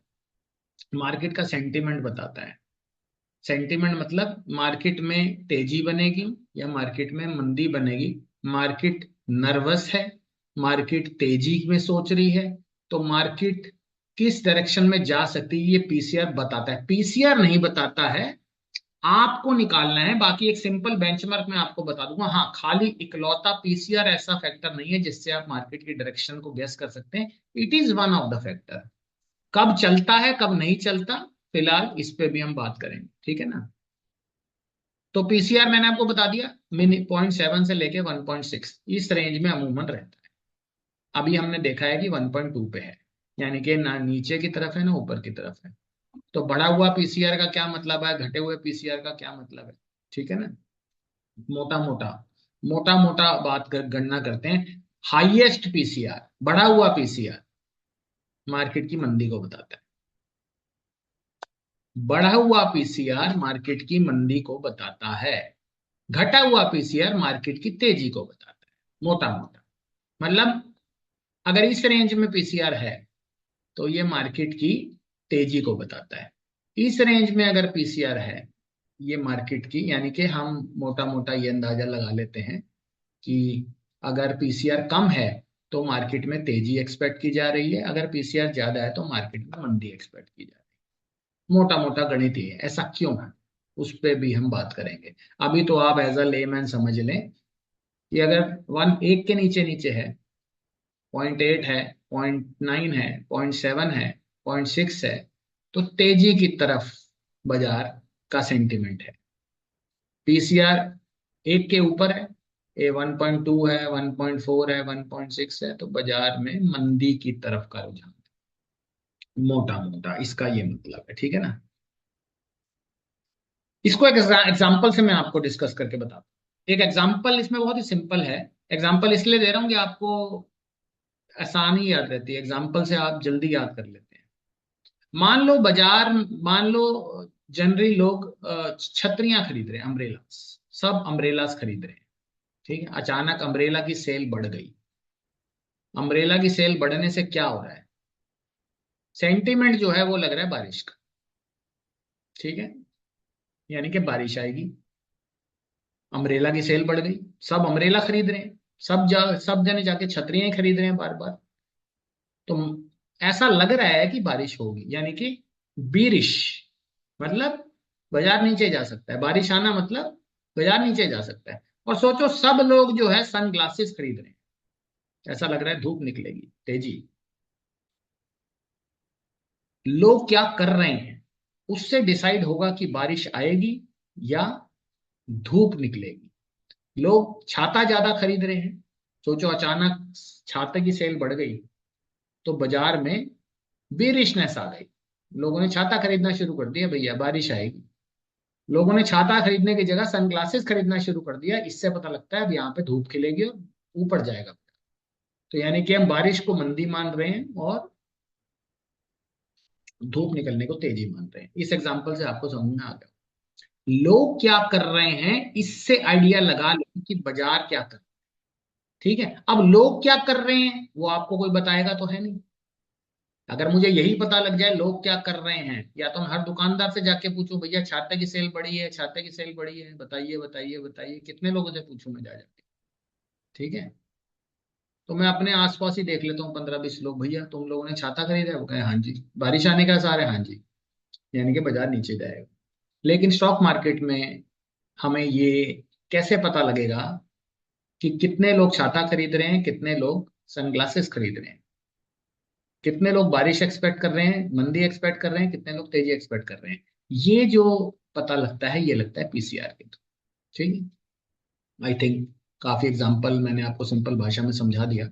मार्केट का सेंटीमेंट बताता है। सेंटीमेंट मतलब मार्केट में तेजी बनेगी या मार्केट में मंदी बनेगी, मार्केट नर्वस है, मार्केट तेजी में सोच रही है, तो मार्केट किस डायरेक्शन में जा सकती है ये पीसीआर बताता है। पीसीआर नहीं बताता है, आपको निकालना है। बाकी एक सिंपल बेंचमार्क मैं आपको बता दूंगा, हाँ खाली इकलौता पीसीआर ऐसा फैक्टर नहीं है जिससे आप मार्केट की डायरेक्शन को गेस कर सकते हैं, it is one of the factor. कब चलता है कब नहीं चलता, फिलहाल इस पे भी हम बात करेंगे, ठीक है ना। तो पीसीआर मैंने आपको बता दिया, मिनी 0.7 से लेके 1.6 इस रेंज में अमूमन रहता है। अभी हमने देखा है कि 1.2 पे है, यानी कि ना नीचे की तरफ है ना ऊपर की तरफ है। तो बढ़ा हुआ पीसीआर का क्या मतलब है, घटे हुए पीसीआर का क्या मतलब है, ठीक है ना। मोटा मोटा मोटा मोटा गणना करते हैं। हाईएस्ट पीसीआर, बढ़ा हुआ पीसीआर मार्केट की मंदी को बताता है, बढ़ा हुआ पीसीआर मार्केट की मंदी को बताता है, घटा हुआ पीसीआर मार्केट की तेजी को बताता है। मोटा मोटा मतलब अगर इस रेंज में पीसीआर है तो ये मार्केट की तेजी को बताता है, इस रेंज में अगर पीसीआर है ये मार्केट की, यानी कि हम मोटा मोटा ये अंदाजा लगा लेते हैं कि अगर पीसीआर कम है तो मार्केट में तेजी एक्सपेक्ट की जा रही है, अगर पीसीआर ज्यादा है तो मार्केट में मंदी एक्सपेक्ट की जा रही है। मोटा मोटा गणित ही है, ऐसा क्यों है उस पर भी हम बात करेंगे। अभी तो आप एज अ लेमैन समझ लें कि अगर वन एक के नीचे नीचे है, 0.8 है, 0.9 है, 0.7 है, 0.6 है, तो तेजी की तरफ बाजार का सेंटिमेंट है। पीसीआर एक के ऊपर है, ए 1.2 है, 1.4 है, 1.6 है, तो बाजार में मंदी की तरफ का रुझान, मोटा मोटा इसका ये मतलब है, ठीक है ना। इसको एक एग्जाम्पल से मैं आपको डिस्कस करके बताता हूँ। एक एग्जाम्पल इसमें बहुत ही सिंपल है, एग्जाम्पल इसलिए दे रहा हूँ कि आपको आसानी याद रहती है, एग्जाम्पल से आप जल्दी याद कर लेते हैं। मान लो बाजार, मान लो जनरली लोग छतरियां खरीद रहे हैं, अम्ब्रेला, सब अम्ब्रेलास खरीद रहे हैं, ठीक है। अचानक अम्ब्रेला की सेल बढ़ गई, अम्ब्रेला की सेल बढ़ने से क्या हो रहा है, सेंटीमेंट जो है वो लग रहा है बारिश का, ठीक है, यानी कि बारिश आएगी। अम्ब्रेला की सेल बढ़ गई, सब अम्ब्रेला खरीद रहे हैं, सब जने जाके छतरियां ही खरीद रहे हैं बार बार, तो ऐसा लग रहा है कि बारिश होगी, यानी कि बीरिश मतलब बाजार नीचे जा सकता है, बारिश आना मतलब बाजार नीचे जा सकता है। और सोचो सब लोग जो है सन ग्लासेस खरीद रहे हैं, ऐसा लग रहा है धूप निकलेगी, तेजी। लोग क्या कर रहे हैं उससे डिसाइड होगा कि बारिश आएगी या धूप निकलेगी। लोग छाता ज्यादा खरीद रहे हैं, सोचो अचानक छाते की सेल बढ़ गई तो बाजार में बेरिशनेस आ गई, लोगों ने छाता खरीदना शुरू कर दिया, भैया बारिश आएगी। लोगों ने छाता खरीदने की जगह सनग्लासेस खरीदना शुरू कर दिया, इससे पता लगता है अब यहाँ पे धूप खिलेगी और ऊपर जाएगा। तो यानी कि हम बारिश को मंदी मान रहे हैं और धूप निकलने को तेजी मान रहे हैं। इस एग्जाम्पल से आपको समझ में आ गया लोग क्या कर रहे हैं, इससे आइडिया लगा लें कि बाजार क्या कर रहा है। ठीक है, अब लोग क्या कर रहे हैं वो आपको कोई बताएगा तो है नहीं। अगर मुझे यही पता लग जाए लोग क्या कर रहे हैं, या तो मैं हर दुकानदार से जाके पूछूं भैया छाते की सेल बढ़ी है, छाते की सेल बढ़ी है, बताइए बताइए बताइए, कितने लोगों से पूछूं मैं जा जाके। ठीक है, तो मैं अपने आसपास ही देख लेता हूँ 15-20 लोग, भैया तुम लोगों ने छाता खरीदा है? वो कहे हाँ जी। बारिश आने का आसार है? हाँ जी। यानी कि बाजार नीचे जाएगा। लेकिन स्टॉक मार्केट में हमें ये कैसे पता लगेगा कि कितने लोग छाता खरीद रहे हैं, कितने लोग सनग्लासेस खरीद रहे हैं, कितने लोग बारिश एक्सपेक्ट कर रहे हैं, मंदी एक्सपेक्ट कर रहे हैं, कितने लोग तेजी एक्सपेक्ट कर रहे हैं? ये जो पता लगता है ये लगता है पीसीआर के थ्रू। ठीक है, आई थिंक काफी एग्जांपल मैंने आपको सिंपल भाषा में समझा दिया।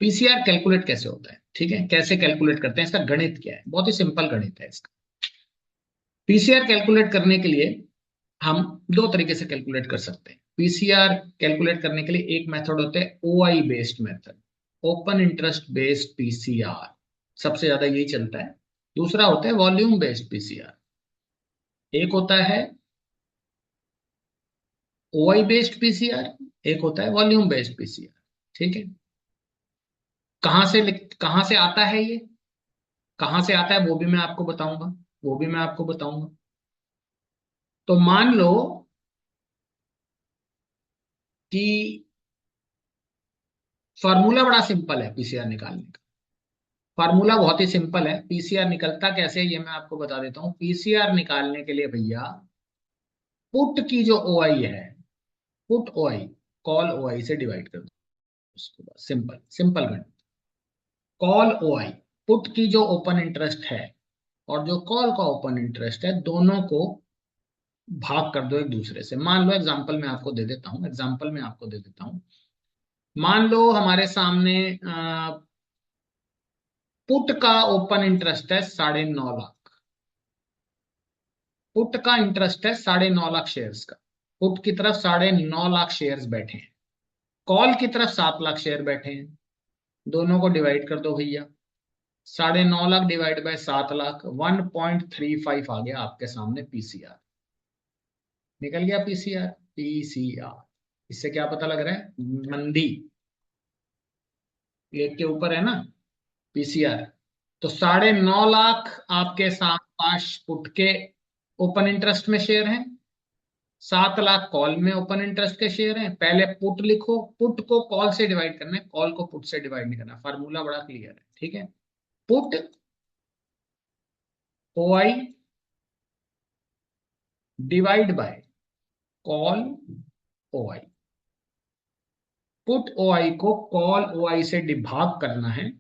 पीसीआर कैलकुलेट कैसे होता है, ठीक है, कैसे कैलकुलेट करते हैं, इसका गणित क्या है? बहुत ही सिंपल गणित है इसका। पीसीआर कैलकुलेट करने के लिए हम दो तरीके से कैलकुलेट कर सकते हैं। पीसीआर कैलकुलेट करने के लिए एक मेथड होता है OI based method, open interest based PCR, सबसे ज्यादा यही चलता है। दूसरा होता है वॉल्यूम बेस्ड पीसीआर। एक होता है ओआई बेस्ड पीसीआर, एक होता है वॉल्यूम बेस्ड पीसीआर। ठीक है, कहां से आता है ये, कहां से आता है वो भी मैं आपको बताऊंगा, वो भी मैं आपको बताऊंगा। तो मान लो कि फॉर्मूला बड़ा सिंपल है पीसीआर निकालने का। फॉर्मूला बहुत ही सिंपल है। पीसीआर निकलता कैसे है ये मैं आपको बता देता हूं। पीसीआर निकालने के लिए भैया पुट की जो ओआई है, पुट ओआई कॉल ओआई से डिवाइड कर दो। उसके बाद सिंपल सिंपल गणित, कॉल ओआई, पुट की जो ओपन इंटरेस्ट है और जो कॉल का ओपन इंटरेस्ट है, दोनों को भाग कर दो एक दूसरे से। मान लो एग्जांपल में आपको दे देता हूं, एग्जांपल में आपको दे देता हूं। मान लो हमारे सामने पुट का ओपन इंटरेस्ट है 9.5 लाख। पुट का इंटरेस्ट है 9.5 लाख शेयर्स का। पुट की तरफ 9.5 लाख शेयर्स बैठे हैं, कॉल की तरफ 7 लाख शेयर बैठे हैं। दोनों को डिवाइड कर दो भैया, 9.5 लाख डिवाइड बाय 7 लाख, 1.35 आ गया आपके सामने पीसीआर। निकल गया पीसीआर। पीसीआर, इससे क्या पता लग रहा है? मंदी एक के ऊपर है ना पीसीआर। तो 9.5 लाख आपके साथ पांच पुट के ओपन इंटरेस्ट में शेयर हैं, 7 लाख कॉल में ओपन इंटरेस्ट के शेयर हैं। पहले पुट लिखो, पुट को कॉल से डिवाइड करना है, कॉल को पुट से डिवाइड नहीं करना। फार्मूला बड़ा क्लियर है, ठीक है। Put OI divide by call OI. Put OI को कॉल ओआई से भाग करना है,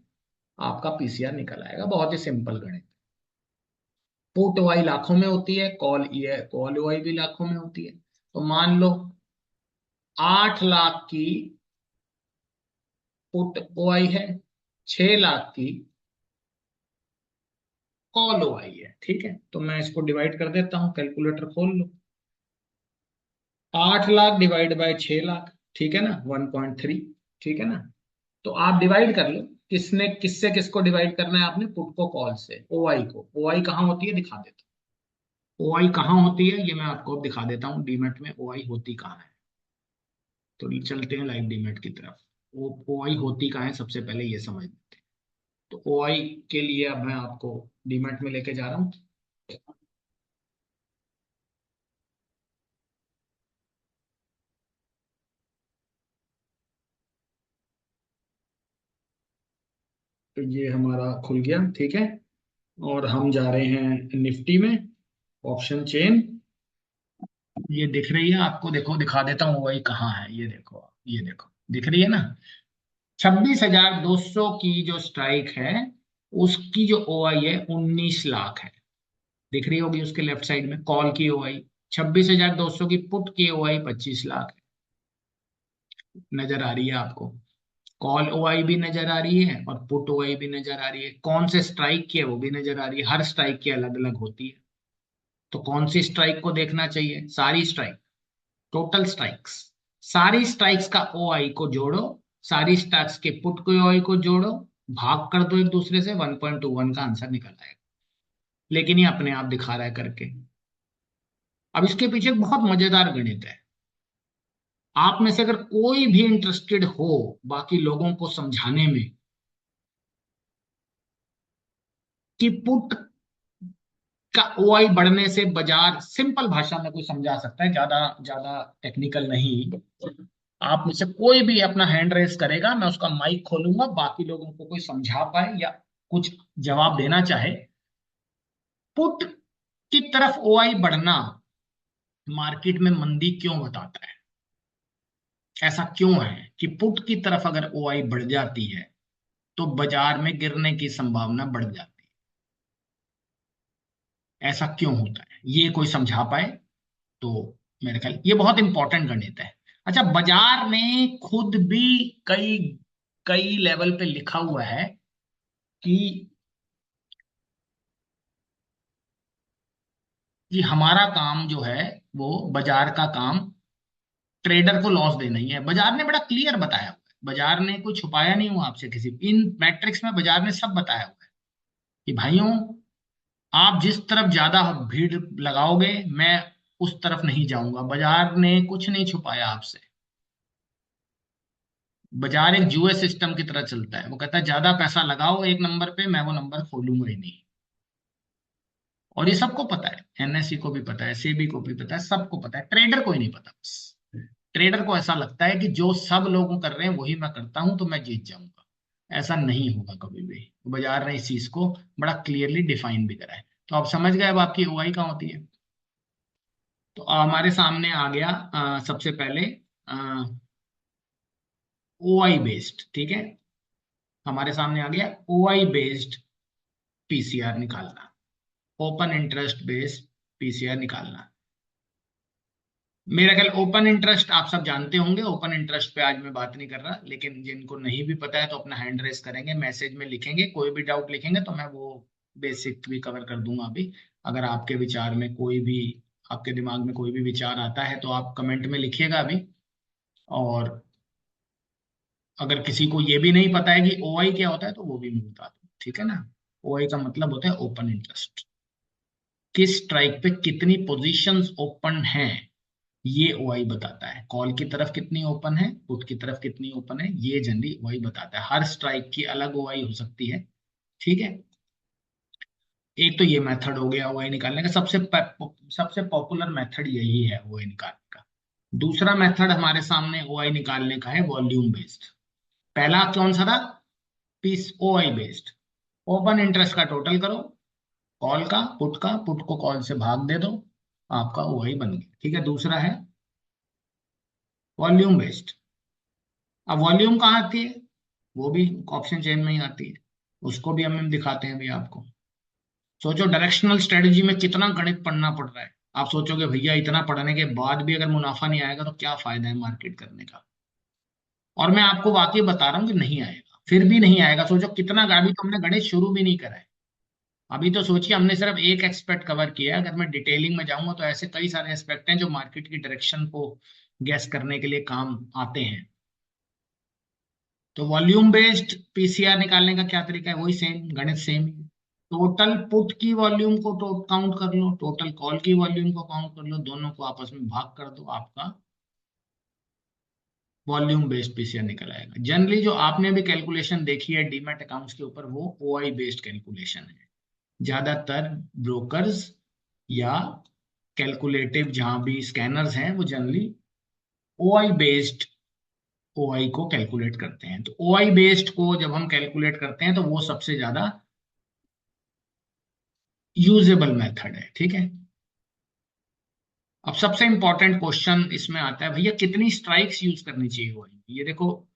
आपका पीसीआर निकल आएगा। बहुत ही सिंपल गणित। पुट ओआई लाखों में होती है, कॉल ये कॉल ओआई भी लाखों में होती है। तो मान लो 8 लाख की पुट ओआई है, 6 लाख की कॉल ओआई है। ठीक है, तो मैं इसको डिवाइड कर देता हूं, कैलकुलेटर खोल लो। 8 लाख डिवाइड बाय 6 लाख, ठीक है ना, 1.3। ठीक है ना, तो आप डिवाइड कर लो, किसने किससे किसको डिवाइड करना है आपने? पुट को कॉल से। ओआई को, ओआई कहाँ होती है दिखा देता हूँ। ओआई कहाँ होती है ये मैं आपको अब दिखा देता हूँ, डीमेट में ओआई होती कहाँ है। तो चलते हैं लाइव डीमेट की तरफ। वो ओआई होती कहाँ है सबसे पहले ये समझ लेते हैं। तो ओआई के लिए अब मैं आपको डीमेट में लेके जा रहा हूँ। तो ये हमारा खुल गया, ठीक है। और हम जा रहे हैं निफ्टी में, ऑप्शन चेन। ये दिख रही है आपको? देखो दिखा देता हूँ वही कहाँ है, ये देखो, ये देखो दिख रही है ना। 26,200 की जो स्ट्राइक है उसकी जो ओआई है 19 लाख है। दिख रही होगी उसके लेफ्ट साइड में कॉल की ओआई। 26,200 की पुट की ओआई 25 लाख है। नजर आ रही है आपको? कॉल ओआई भी नजर आ रही है और पुट ओआई भी नजर आ रही है। कौन से स्ट्राइक की है वो भी नजर आ रही है। हर स्ट्राइक की अलग अलग होती है। तो कौन सी स्ट्राइक को देखना चाहिए? सारी स्ट्राइक, टोटल स्ट्राइक्स, सारी स्ट्राइक्स का ओआई को जोड़ो, सारी स्ट्राइक्स के पुट को ओआई को जोड़ो, भाग कर दो एक दूसरे से, 1.21 का आंसर निकल आएगा। लेकिन ये अपने आप दिखा रहा है करके। अब इसके पीछे एक बहुत मजेदार गणित है। आप में से अगर कोई भी इंटरेस्टेड हो बाकी लोगों को समझाने में कि पुट का ओआई बढ़ने से बाजार, सिंपल भाषा में कोई समझा सकता है, ज्यादा ज्यादा टेक्निकल नहीं। आप में से कोई भी अपना हैंड रेस करेगा, मैं उसका माइक खोलूंगा, बाकी लोगों को कोई समझा पाए या कुछ जवाब देना चाहे। पुट की तरफ ओआई बढ़ना मार्केट में मंदी क्यों बताता है? ऐसा क्यों है कि पुट की तरफ अगर ओआई बढ़ जाती है तो बाजार में गिरने की संभावना बढ़ जाती है? ऐसा क्यों होता है, ये कोई समझा पाए तो मेरे ख्याल ये बहुत इंपॉर्टेंट गणित है। अच्छा, बाजार ने खुद भी कई कई लेवल पे लिखा हुआ है कि हमारा काम जो है वो बाजार का काम ट्रेडर को लॉस देना ही है। बाजार ने बड़ा क्लियर बताया हुआ है, बाजार ने कोई छुपाया नहीं हुआ आपसे, किसी इन मैट्रिक्स में बाजार ने सब बताया हुआ है कि भाइयों, आप जिस तरफ ज्यादा भीड़ लगाओगे मैं उस तरफ नहीं जाऊंगा। बाजार ने कुछ नहीं छुपाया आपसे। बाजार एक जुए सिस्टम की तरह चलता है, वो कहता है ज्यादा पैसा लगाओ एक नंबर पे, मैं वो नंबर खोलूंगा ही नहीं। और ये सबको पता है, एनएससी को भी पता है, सेबी को भी पता है, सबको पता है, ट्रेडर को ही नहीं पता बस। ट्रेडर को ऐसा लगता है कि जो सब लोग कर रहे हैं वही मैं करता हूं तो मैं जीत जाऊंगा। ऐसा नहीं होगा कभी भी। बाजार ने इस चीज को बड़ा क्लियरली डिफाइन भी करा है। तो आप समझ गए अब आपकी ओआई कहाँ होती है। तो हमारे सामने आ गया सबसे पहले ओआई बेस्ड, ठीक है। हमारे सामने आ गया ओआई बेस्ड पीसीआर निकालना, ओपन इंटरेस्ट बेस्ड पीसीआर निकालना। मेरा ख्याल ओपन इंटरेस्ट आप सब जानते होंगे। ओपन इंटरेस्ट पे आज मैं बात नहीं कर रहा, लेकिन जिनको नहीं भी पता है तो अपना हैंड रेस करेंगे, मैसेज में लिखेंगे, कोई भी डाउट लिखेंगे तो मैं वो बेसिक भी कवर कर दूंगा अभी। अगर आपके विचार में कोई भी, आपके दिमाग में कोई भी विचार आता है तो आप कमेंट में लिखिएगा अभी। और अगर किसी को ये भी नहीं पता है कि ओआई क्या होता है तो वो भी मैं बता दूं, ठीक है ना। ओआई का मतलब होता है ओपन इंटरेस्ट। किस स्ट्राइक पे कितनी पोजीशंस ओपन हैं ये ओआई बताता है। कॉल की तरफ कितनी ओपन है, पुट की तरफ कितनी ओपन है, ये जनरली ओआई बताता है। हर स्ट्राइक की अलग ओआई हो सकती है, ठीक है। एक तो ये मेथड हो गया ओआई निकालने का, सबसे पॉपुलर मेथड यही है ओआई निकालने का। दूसरा मेथड हमारे सामने ओआई निकालने का है वॉल्यूम बेस्ड। पहला कौन सा था? पीस ओआई बेस्ड। ओपन इंटरेस्ट का टोटल करो, कॉल का पुट का, पुट को कॉल से भाग दे दो, आपका ओआई बन गया, ठीक है। दूसरा है वॉल्यूम बेस्ड। अब वॉल्यूम कहाँ आती है? वो भी ऑप्शन चेन में ही आती है। उसको भी हम दिखाते हैं भी आपको। सोचो डायरेक्शनल स्ट्रेटजी में कितना गणित पढ़ना पड़ रहा है। आप सोचोगे भैया इतना पढ़ने के बाद भी अगर मुनाफा नहीं आएगा तो क्या फायदा है मार्केट करने का। और मैं आपको वाकई बता रहा हूँ कि नहीं आएगा, फिर भी नहीं आएगा। सोचो कितना, अभी तो हमने गणित शुरू भी नहीं करा है। अभी तो सोचिए हमने सिर्फ एक एक्सपेक्ट कवर किया है। अगर मैं डिटेलिंग में जाऊंगा तो ऐसे कई सारे एस्पेक्ट हैं जो मार्केट की डायरेक्शन को गैस करने के लिए काम आते हैं। तो वॉल्यूम बेस्ड पीसीआर निकालने का क्या तरीका है? वही सेम गणित, सेम। टोटल पुट की वॉल्यूम को तो काउंट कर लो, टोटल कॉल की वॉल्यूम को काउंट कर लो, दोनों को आपस में भाग कर दो, आपका वॉल्यूम बेस्ड पीसीआर निकल आएगा। जनरली जो आपने भी कैलकुलेशन देखी है डीमैट अकाउंट्स के ऊपर वो ओआई बेस्ड कैलकुलेशन है। ज्यादातर ब्रोकर्स या कैलकुलेटिव जहां भी स्कैनर्स हैं वो जनरली ओआई बेस्ड ओआई को कैलकुलेट करते हैं। तो ओआई बेस्ड को जब हम कैलकुलेट करते हैं तो वो सबसे ज्यादा यूजेबल मेथड है, ठीक है। अब सबसे इंपॉर्टेंट क्वेश्चन इसमें आता है, भैया कितनी स्ट्राइक्स यूज करनी चाहिए ओआई में? ये देखो,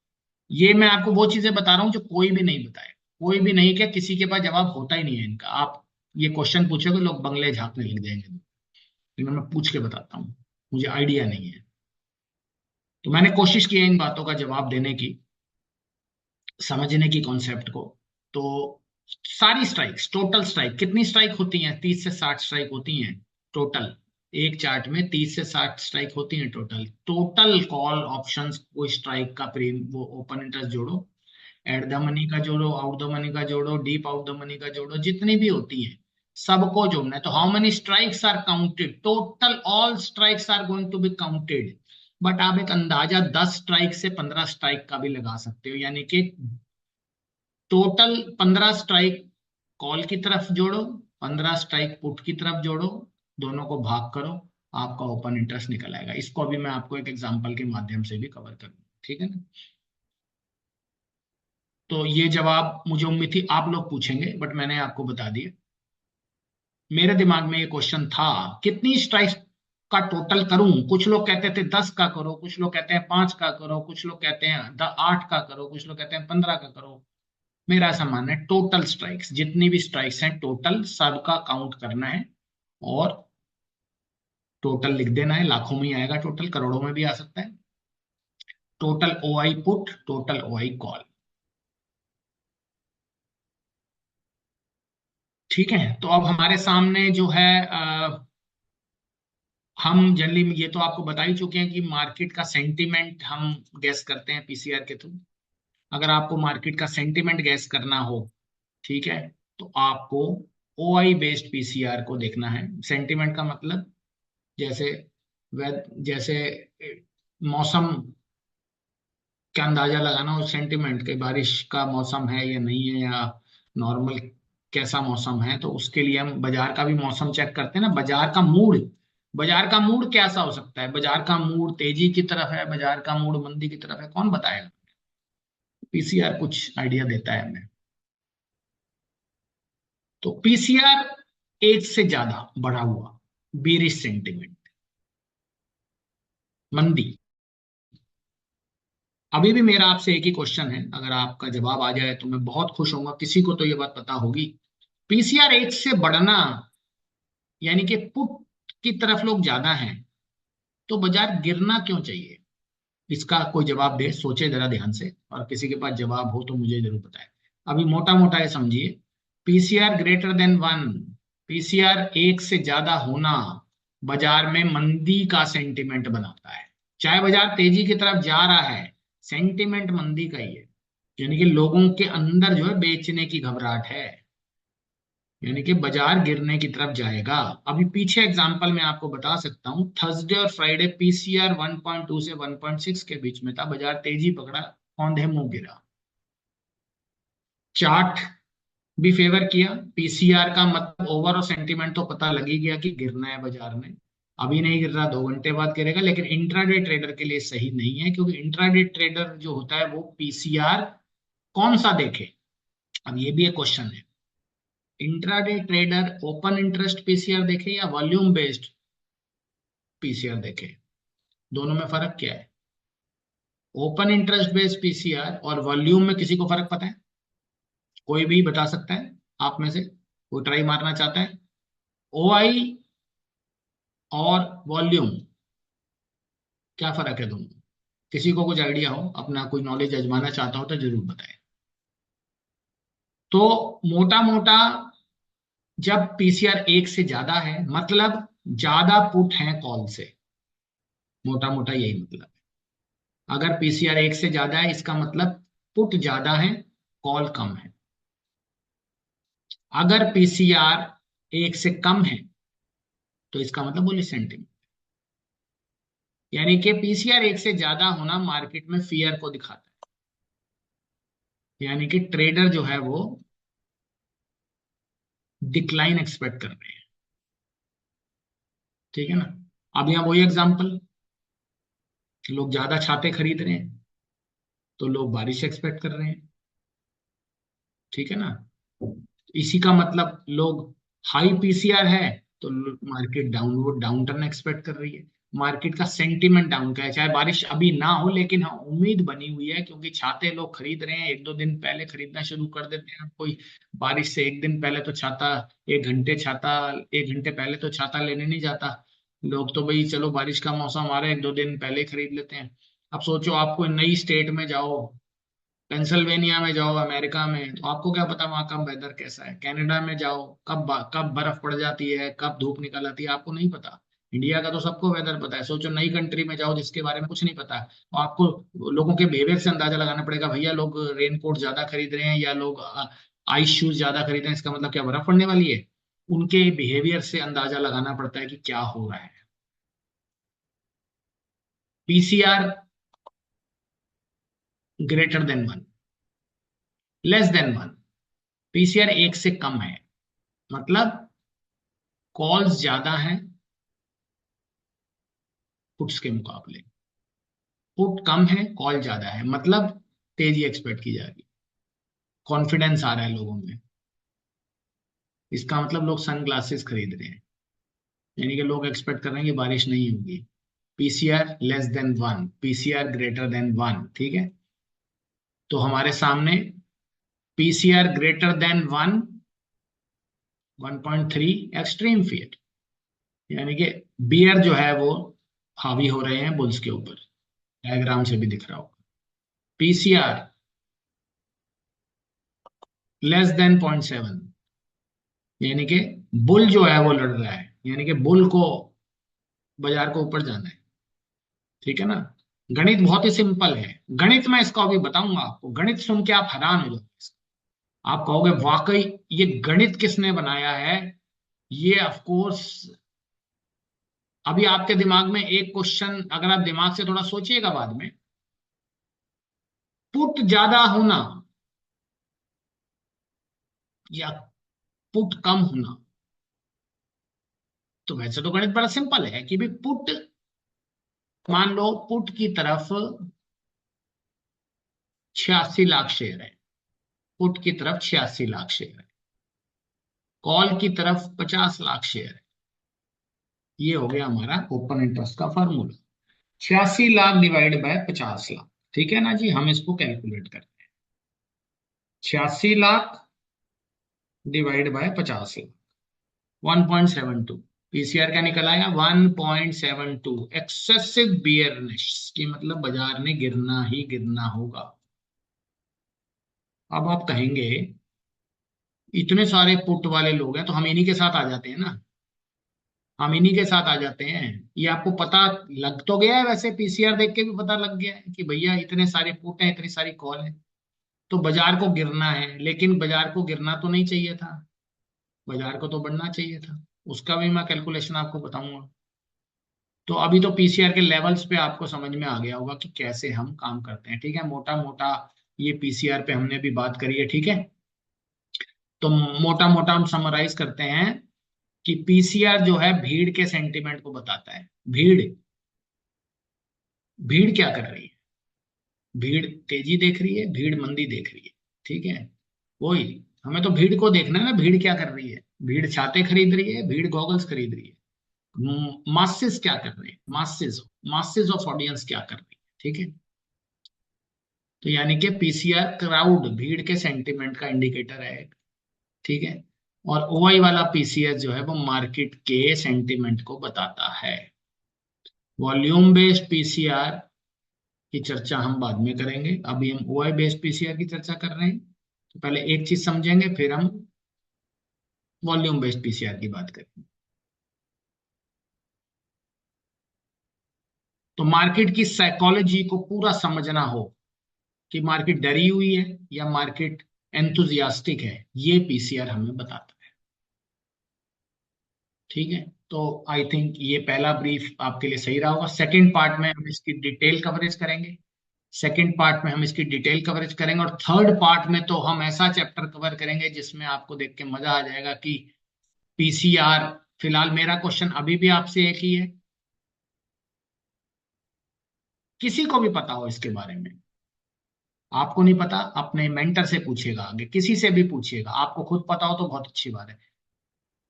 ये मैं आपको वो चीजें बता रहा हूँ जो कोई भी नहीं बताए। कोई भी नहीं, क्या किसी के पास जवाब होता ही नहीं है इनका। आप ये क्वेश्चन पूछोगे लोग बंगले झांकने लग जाएंगे, लेकिन मैं पूछ के बताता हूँ, मुझे आइडिया नहीं है। तो मैंने कोशिश की है इन बातों का जवाब देने की, समझने की कॉन्सेप्ट को। तो सारी स्ट्राइक्स, टोटल स्ट्राइक कितनी स्ट्राइक होती हैं? 30 से 60 स्ट्राइक होती हैं टोटल। एक चार्ट में 30 से 60 स्ट्राइक होती हैं टोटल। टोटल कॉल ऑप्शंस कोई स्ट्राइक का प्रीम वो ओपन इंटरेस्ट जोड़ो, एट द मनी का जोड़ो, आउट द मनी का जोड़ो, डीप आउट द मनी का जोड़ो, जितनी भी होती हैं सबको जोड़ना है। तो how many strikes are counted? Total all strikes are going to be counted. But आप एक अंदाजा 10 स्ट्राइक से 15 स्ट्राइक का भी लगा सकते हो, यानी कि टोटल 15 स्ट्राइक कॉल की तरफ जोड़ो, 15 स्ट्राइक पुट की तरफ जोड़ो, दोनों को भाग करो, आपका ओपन इंटरेस्ट निकल आएगा। इसको अभी मैं आपको एक एग्जांपल के माध्यम से भी कवर करूंगा, ठीक है ना। तो ये जवाब मुझे उम्मीद थी आप लोग पूछेंगे, बट मैंने आपको बता दिया। मेरे दिमाग में ये क्वेश्चन था कितनी स्ट्राइक का टोटल करूं। कुछ लोग कहते थे 10 का करो, कुछ लोग कहते हैं 5 का करो, कुछ लोग कहते हैं 8 का करो, कुछ लोग कहते हैं 15 का करो। मेरा ऐसा मानना है टोटल स्ट्राइक्स, जितनी भी स्ट्राइक्स हैं टोटल सबका काउंट करना है, और टोटल लिख देना है। लाखों में ही आएगा टोटल, करोड़ों में भी आ सकता है। Total O I put, total O I call. ठीक है, तो अब हमारे सामने जो है हम जनरली ये तो आपको बता ही चुके हैं कि मार्केट का सेंटीमेंट हम गैस करते हैं पीसीआर के थ्रू। अगर आपको मार्केट का सेंटीमेंट गैस करना हो, ठीक है, तो आपको ओआई बेस्ड पीसीआर को देखना है। सेंटीमेंट का मतलब जैसे जैसे मौसम का अंदाजा लगाना हो, सेंटीमेंट के बारिश का मौसम है या नहीं है, या नॉर्मल कैसा मौसम है, तो उसके लिए हम बाजार का भी मौसम चेक करते हैं ना। बाजार का मूड, बाजार का मूड कैसा हो सकता है, बाजार का मूड तेजी की तरफ है, बाजार का मूड मंदी की तरफ है, कौन बताएगा। पीसीआर कुछ आइडिया देता है हमें। तो पीसीआर एक से ज्यादा बढ़ा हुआ, बेरिश सेंटिमेंट, मंदी। अभी भी मेरा आपसे एक ही क्वेश्चन है, अगर आपका जवाब आ जाए तो मैं बहुत खुश होऊंगा, किसी को तो ये बात पता होगी। पीसीआर एक से बढ़ना यानी कि पुट की तरफ लोग ज्यादा हैं, तो बाजार गिरना क्यों चाहिए। इसका कोई जवाब दे, सोचे जरा ध्यान से, और किसी के पास जवाब हो तो मुझे जरूर बताए। अभी मोटा मोटा ये समझिए, पीसीआर ग्रेटर देन 1, पीसीआर एक से ज्यादा होना बाजार में मंदी का सेंटिमेंट बनाता है। चाहे बाजार तेजी की तरफ जा रहा है, सेंटिमेंट मंदी का ही है, यानी कि लोगों के अंदर जो है बेचने की घबराहट है, यानी कि बाजार गिरने की तरफ जाएगा। अभी पीछे एग्जांपल मैं आपको बता सकता हूं, थर्सडे और फ्राइडे पीसीआर 1.2 से 1.6 के बीच में था, बाजार तेजी पकड़ा, औंधे मुंह गिरा। चार्ट भी फेवर किया, पीसीआर का मतलब ओवरऑल सेंटीमेंट तो पता लग ही गया कि गिरना है बाजार में। अभी नहीं गिर रहा, 2 घंटे बाद गिरेगा, लेकिन इंट्राडे ट्रेडर के लिए सही नहीं है, क्योंकि इंट्राडे ट्रेडर जो होता है वो पीसीआर कौन सा देखे। अब ये भी एक क्वेश्चन है, intraday trader open interest PCR देखे या वॉल्यूम बेस्ड पीसीआर देखे, दोनों में फर्क क्या है। ओपन इंटरेस्ट बेस्ड पीसीआर और वॉल्यूम में किसी को फर्क पता है, कोई भी बता सकता है आप में से, कोई ट्राई मारना चाहता है। ओआई और वॉल्यूम, क्या फर्क है दोनों में? किसी को कुछ आइडिया हो, अपना कोई नॉलेज आजमाना चाहता हो तो जरूर बताए। तो मोटा मोटा जब पीसीआर एक से ज्यादा है मतलब ज्यादा पुट है कॉल से, मोटा मोटा यही मतलब है। अगर पीसीआर एक से ज्यादा है इसका मतलब पुट ज्यादा है, कॉल कम है। अगर पीसीआर एक से कम है तो इसका मतलब बोलिए सेंटिमेंट, यानी कि पीसीआर एक से ज्यादा होना मार्केट में फियर को दिखाता है, यानी कि ट्रेडर जो है वो डिक्लाइन एक्सपेक्ट कर रहे हैं। ठीक है ना। अब यहाँ वही एग्जांपल, लोग ज्यादा छाते खरीद रहे हैं तो लोग बारिश एक्सपेक्ट कर रहे हैं। ठीक है ना। इसी का मतलब लोग हाई पीसीआर है तो market downward down turn expect कर रही है। मार्केट का सेंटीमेंट डाउन का है, चाहे बारिश अभी ना हो, लेकिन हाँ उम्मीद बनी हुई है, क्योंकि छाते लोग खरीद रहे हैं, 1-2 दिन पहले खरीदना शुरू कर देते हैं। कोई बारिश से 1 दिन पहले तो छाता, 1 घंटे पहले तो छाता लेने नहीं जाता। लोग तो भाई चलो बारिश का मौसम आ रहा है, 1-2 दिन पहले खरीद लेते हैं। अब सोचो आपको नई स्टेट में जाओ, पेंसिल्वेनिया में जाओ अमेरिका में, तो आपको क्या पता वहां का वेदर कैसा है। कनाडा में जाओ, कब बर्फ पड़ जाती है, कब धूप निकल आती है, आपको नहीं पता। इंडिया का तो सबको वेदर पता है। सोचो नई कंट्री में जाओ जिसके बारे में कुछ नहीं पता है, तो आपको लोगों के बिहेवियर से अंदाजा लगाना पड़ेगा, भैया लोग रेनकोट ज्यादा खरीद रहे हैं या लोग आइस शूज ज्यादा खरीद रहे हैं, इसका मतलब क्या बर्फ पड़ने वाली है। उनके बिहेवियर से अंदाजा लगाना पड़ता है कि क्या हो रहा है। PCR greater than 1, less than 1। PCR 1 से कम है, मतलब कॉल्स ज्यादा हैं पुट्स के मुकाबले। पुट कम है, कॉल ज्यादा है, मतलब तेजी एक्सपेक्ट की जा रही है, कॉन्फिडेंस आ रहा है लोगों में। इसका मतलब लोग सन ग्लासेस खरीद रहे हैं, यानी कि लोग एक्सपेक्ट कर रहे हैं कि बारिश नहीं होगी। PCR less than 1, PCR greater than 1, ठीक है। तो हमारे सामने PCR greater than 1, 1.3 extreme fear, यानी कि बियर जो है वो हावी हो रहे हैं बुल्स के ऊपर, डायग्राम से भी दिख रहा होगा। पीसीआर लेस देन 0.7, यानी कि बुल जो है वो लड़ रहा है, यानी कि बुल को बाजार को ऊपर जाना है, ठीक है ना। गणित बहुत ही सिंपल है, गणित में इसको अभी बताऊंगा आपको, गणित सुन के आप हैरान हो जाओगे। आप कहोगे वाकई ये गणित किसने बनाया है। ये ऑफ कोर्स, अभी आपके दिमाग में एक क्वेश्चन, अगर आप दिमाग से थोड़ा सोचिएगा बाद में, पुट ज्यादा होना या पुट कम होना। तो वैसे तो गणित बड़ा सिंपल है कि भी पुट, मान लो पुट की तरफ 86 लाख शेयर है, पुट की तरफ 86 लाख शेयर है, कॉल की तरफ 50 लाख शेयर है। ये हो गया हमारा ओपन इंटरेस्ट का formula, 86 lakh divide by 50 lakh, ठीक है ना जी। हम इसको कैलकुलेट करते हैं, 86 lakh divide by 50 lakh, 1.72। PCR क्या निकल आया, 1.72। एक्सेसिव बियरनेस की मतलब बाजार ने गिरना ही गिरना होगा। अब आप कहेंगे इतने सारे पुट वाले लोग हैं तो हम इन्हीं के साथ आ जाते हैं ना, हम इन्हीं के साथ आ जाते हैं। ये आपको पता लग तो गया है, वैसे पीसीआर देख के भी पता लग गया है कि भैया इतने सारे पुट हैं, इतनी सारी कॉल है, तो बाजार को गिरना है। लेकिन बाजार को गिरना तो नहीं चाहिए था, बाजार को तो बढ़ना चाहिए था। उसका भी मैं कैलकुलेशन आपको बताऊंगा। तो अभी तो पीसीआर के लेवल्स पे आपको समझ में आ गया होगा कि कैसे हम काम करते हैं, ठीक है। मोटा मोटा ये पीसीआर पे हमने भी बात करी है, ठीक है। तो मोटा मोटा हम समराइज करते हैं कि पीसीआर जो है भीड़ के सेंटिमेंट को बताता है। भीड़, भीड़ क्या कर रही है, भीड़ तेजी देख रही है, भीड़ मंदी देख रही है, ठीक है। वही, हमें तो भीड़ को देखना है ना, भीड़ क्या कर रही है। भीड़ छाते खरीद रही है, भीड़ गॉगल्स खरीद रही है। मासेस क्या कर रहे हैं, मासेस, मासेस ऑफ ऑडियंस क्या कर रही है, ठीक है। तो यानी कि पीसीआर क्राउड, भीड़ के सेंटिमेंट का इंडिकेटर है, ठीक है। और ओआई वाला पीसीआर जो है वो मार्केट के सेंटिमेंट को बताता है। वॉल्यूम बेस्ड पीसीआर की चर्चा हम बाद में करेंगे, अभी हम ओआई बेस्ड पीसीआर की चर्चा कर रहे हैं। तो पहले एक चीज समझेंगे, फिर हम वॉल्यूम बेस्ड पीसीआर की बात करेंगे। तो मार्केट की साइकोलॉजी को पूरा समझना हो कि मार्केट डरी हुई है या मार्केट एंथुजियास्टिक है, ये पीसीआर हमें बताता है, ठीक है। तो आई थिंक ये पहला ब्रीफ आपके लिए सही रहा होगा। सेकंड पार्ट में हम इसकी डिटेल कवरेज करेंगे, सेकंड पार्ट में हम इसकी डिटेल कवरेज करेंगे, और थर्ड पार्ट में तो हम ऐसा चैप्टर कवर करेंगे जिसमें आपको देख के मजा आ जाएगा कि पीसीआर। फिलहाल मेरा क्वेश्चन अभी भी आपसे एक ही है, किसी को भी पता हो इसके बारे में, आपको नहीं पता अपने मेंटर से पूछिएगा, आगे किसी से भी पूछिएगा, आपको खुद पता हो तो बहुत अच्छी बात है।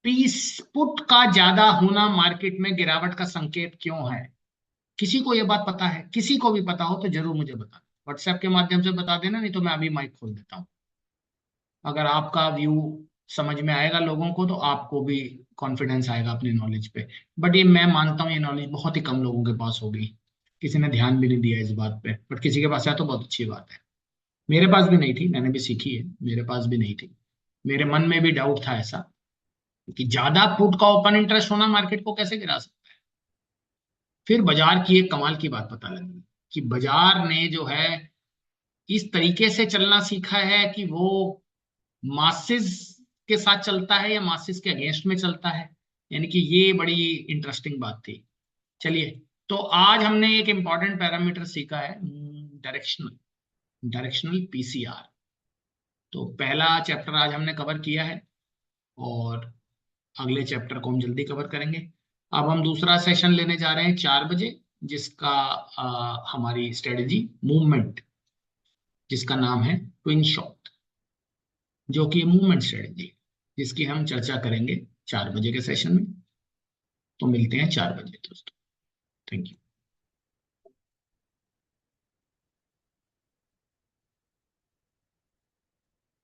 पीस पुट का ज्यादा होना मार्केट में गिरावट का संकेत क्यों है, किसी को यह बात पता है, किसी को भी पता हो तो जरूर मुझे बता, व्हाट्सएप के माध्यम से बता देना, नहीं तो मैं अभी माइक खोल देता हूँ। अगर आपका व्यू समझ में आएगा लोगों को तो आपको भी कॉन्फिडेंस आएगा अपनी नॉलेज पे। बट ये मैं मानता हूँ ये नॉलेज बहुत ही कम लोगों के पास होगी, किसी ने ध्यान भी नहीं दिया इस बात पे, बट किसी के पास है तो बहुत अच्छी बात है। मेरे पास भी नहीं थी, मैंने भी सीखी है, मेरे पास भी नहीं थी। मेरे मन में भी डाउट था ऐसा कि ज्यादा पुट का ओपन इंटरेस्ट होना मार्केट को कैसे गिरा सकता है। फिर बाजार की एक कमाल की बात पता लगी कि बाजार ने जो है इस तरीके से चलना सीखा है कि वो मासेस के साथ चलता है या मासेस के अगेंस्ट में चलता है। यानी कि ये बड़ी इंटरेस्टिंग बात थी। चलिए, तो आज हमने एक इंपॉर्टेंट पैरामीटर सीखा है, डायरेक्शनल डायरेक्शनल पीसीआर। तो पहला चैप्टर आज हमने कवर किया है, और अगले चैप्टर को हम जल्दी कवर करेंगे। अब हम दूसरा सेशन लेने जा रहे हैं 4 बजे, जिसका हमारी स्ट्रेटजी मूवमेंट, जिसका नाम है ट्विन शॉट, जो कि मूवमेंट स्ट्रेटजी, जिसकी हम चर्चा करेंगे 4 बजे के सेशन में। तो मिलते हैं 4 बजे दोस्तों। Thank you.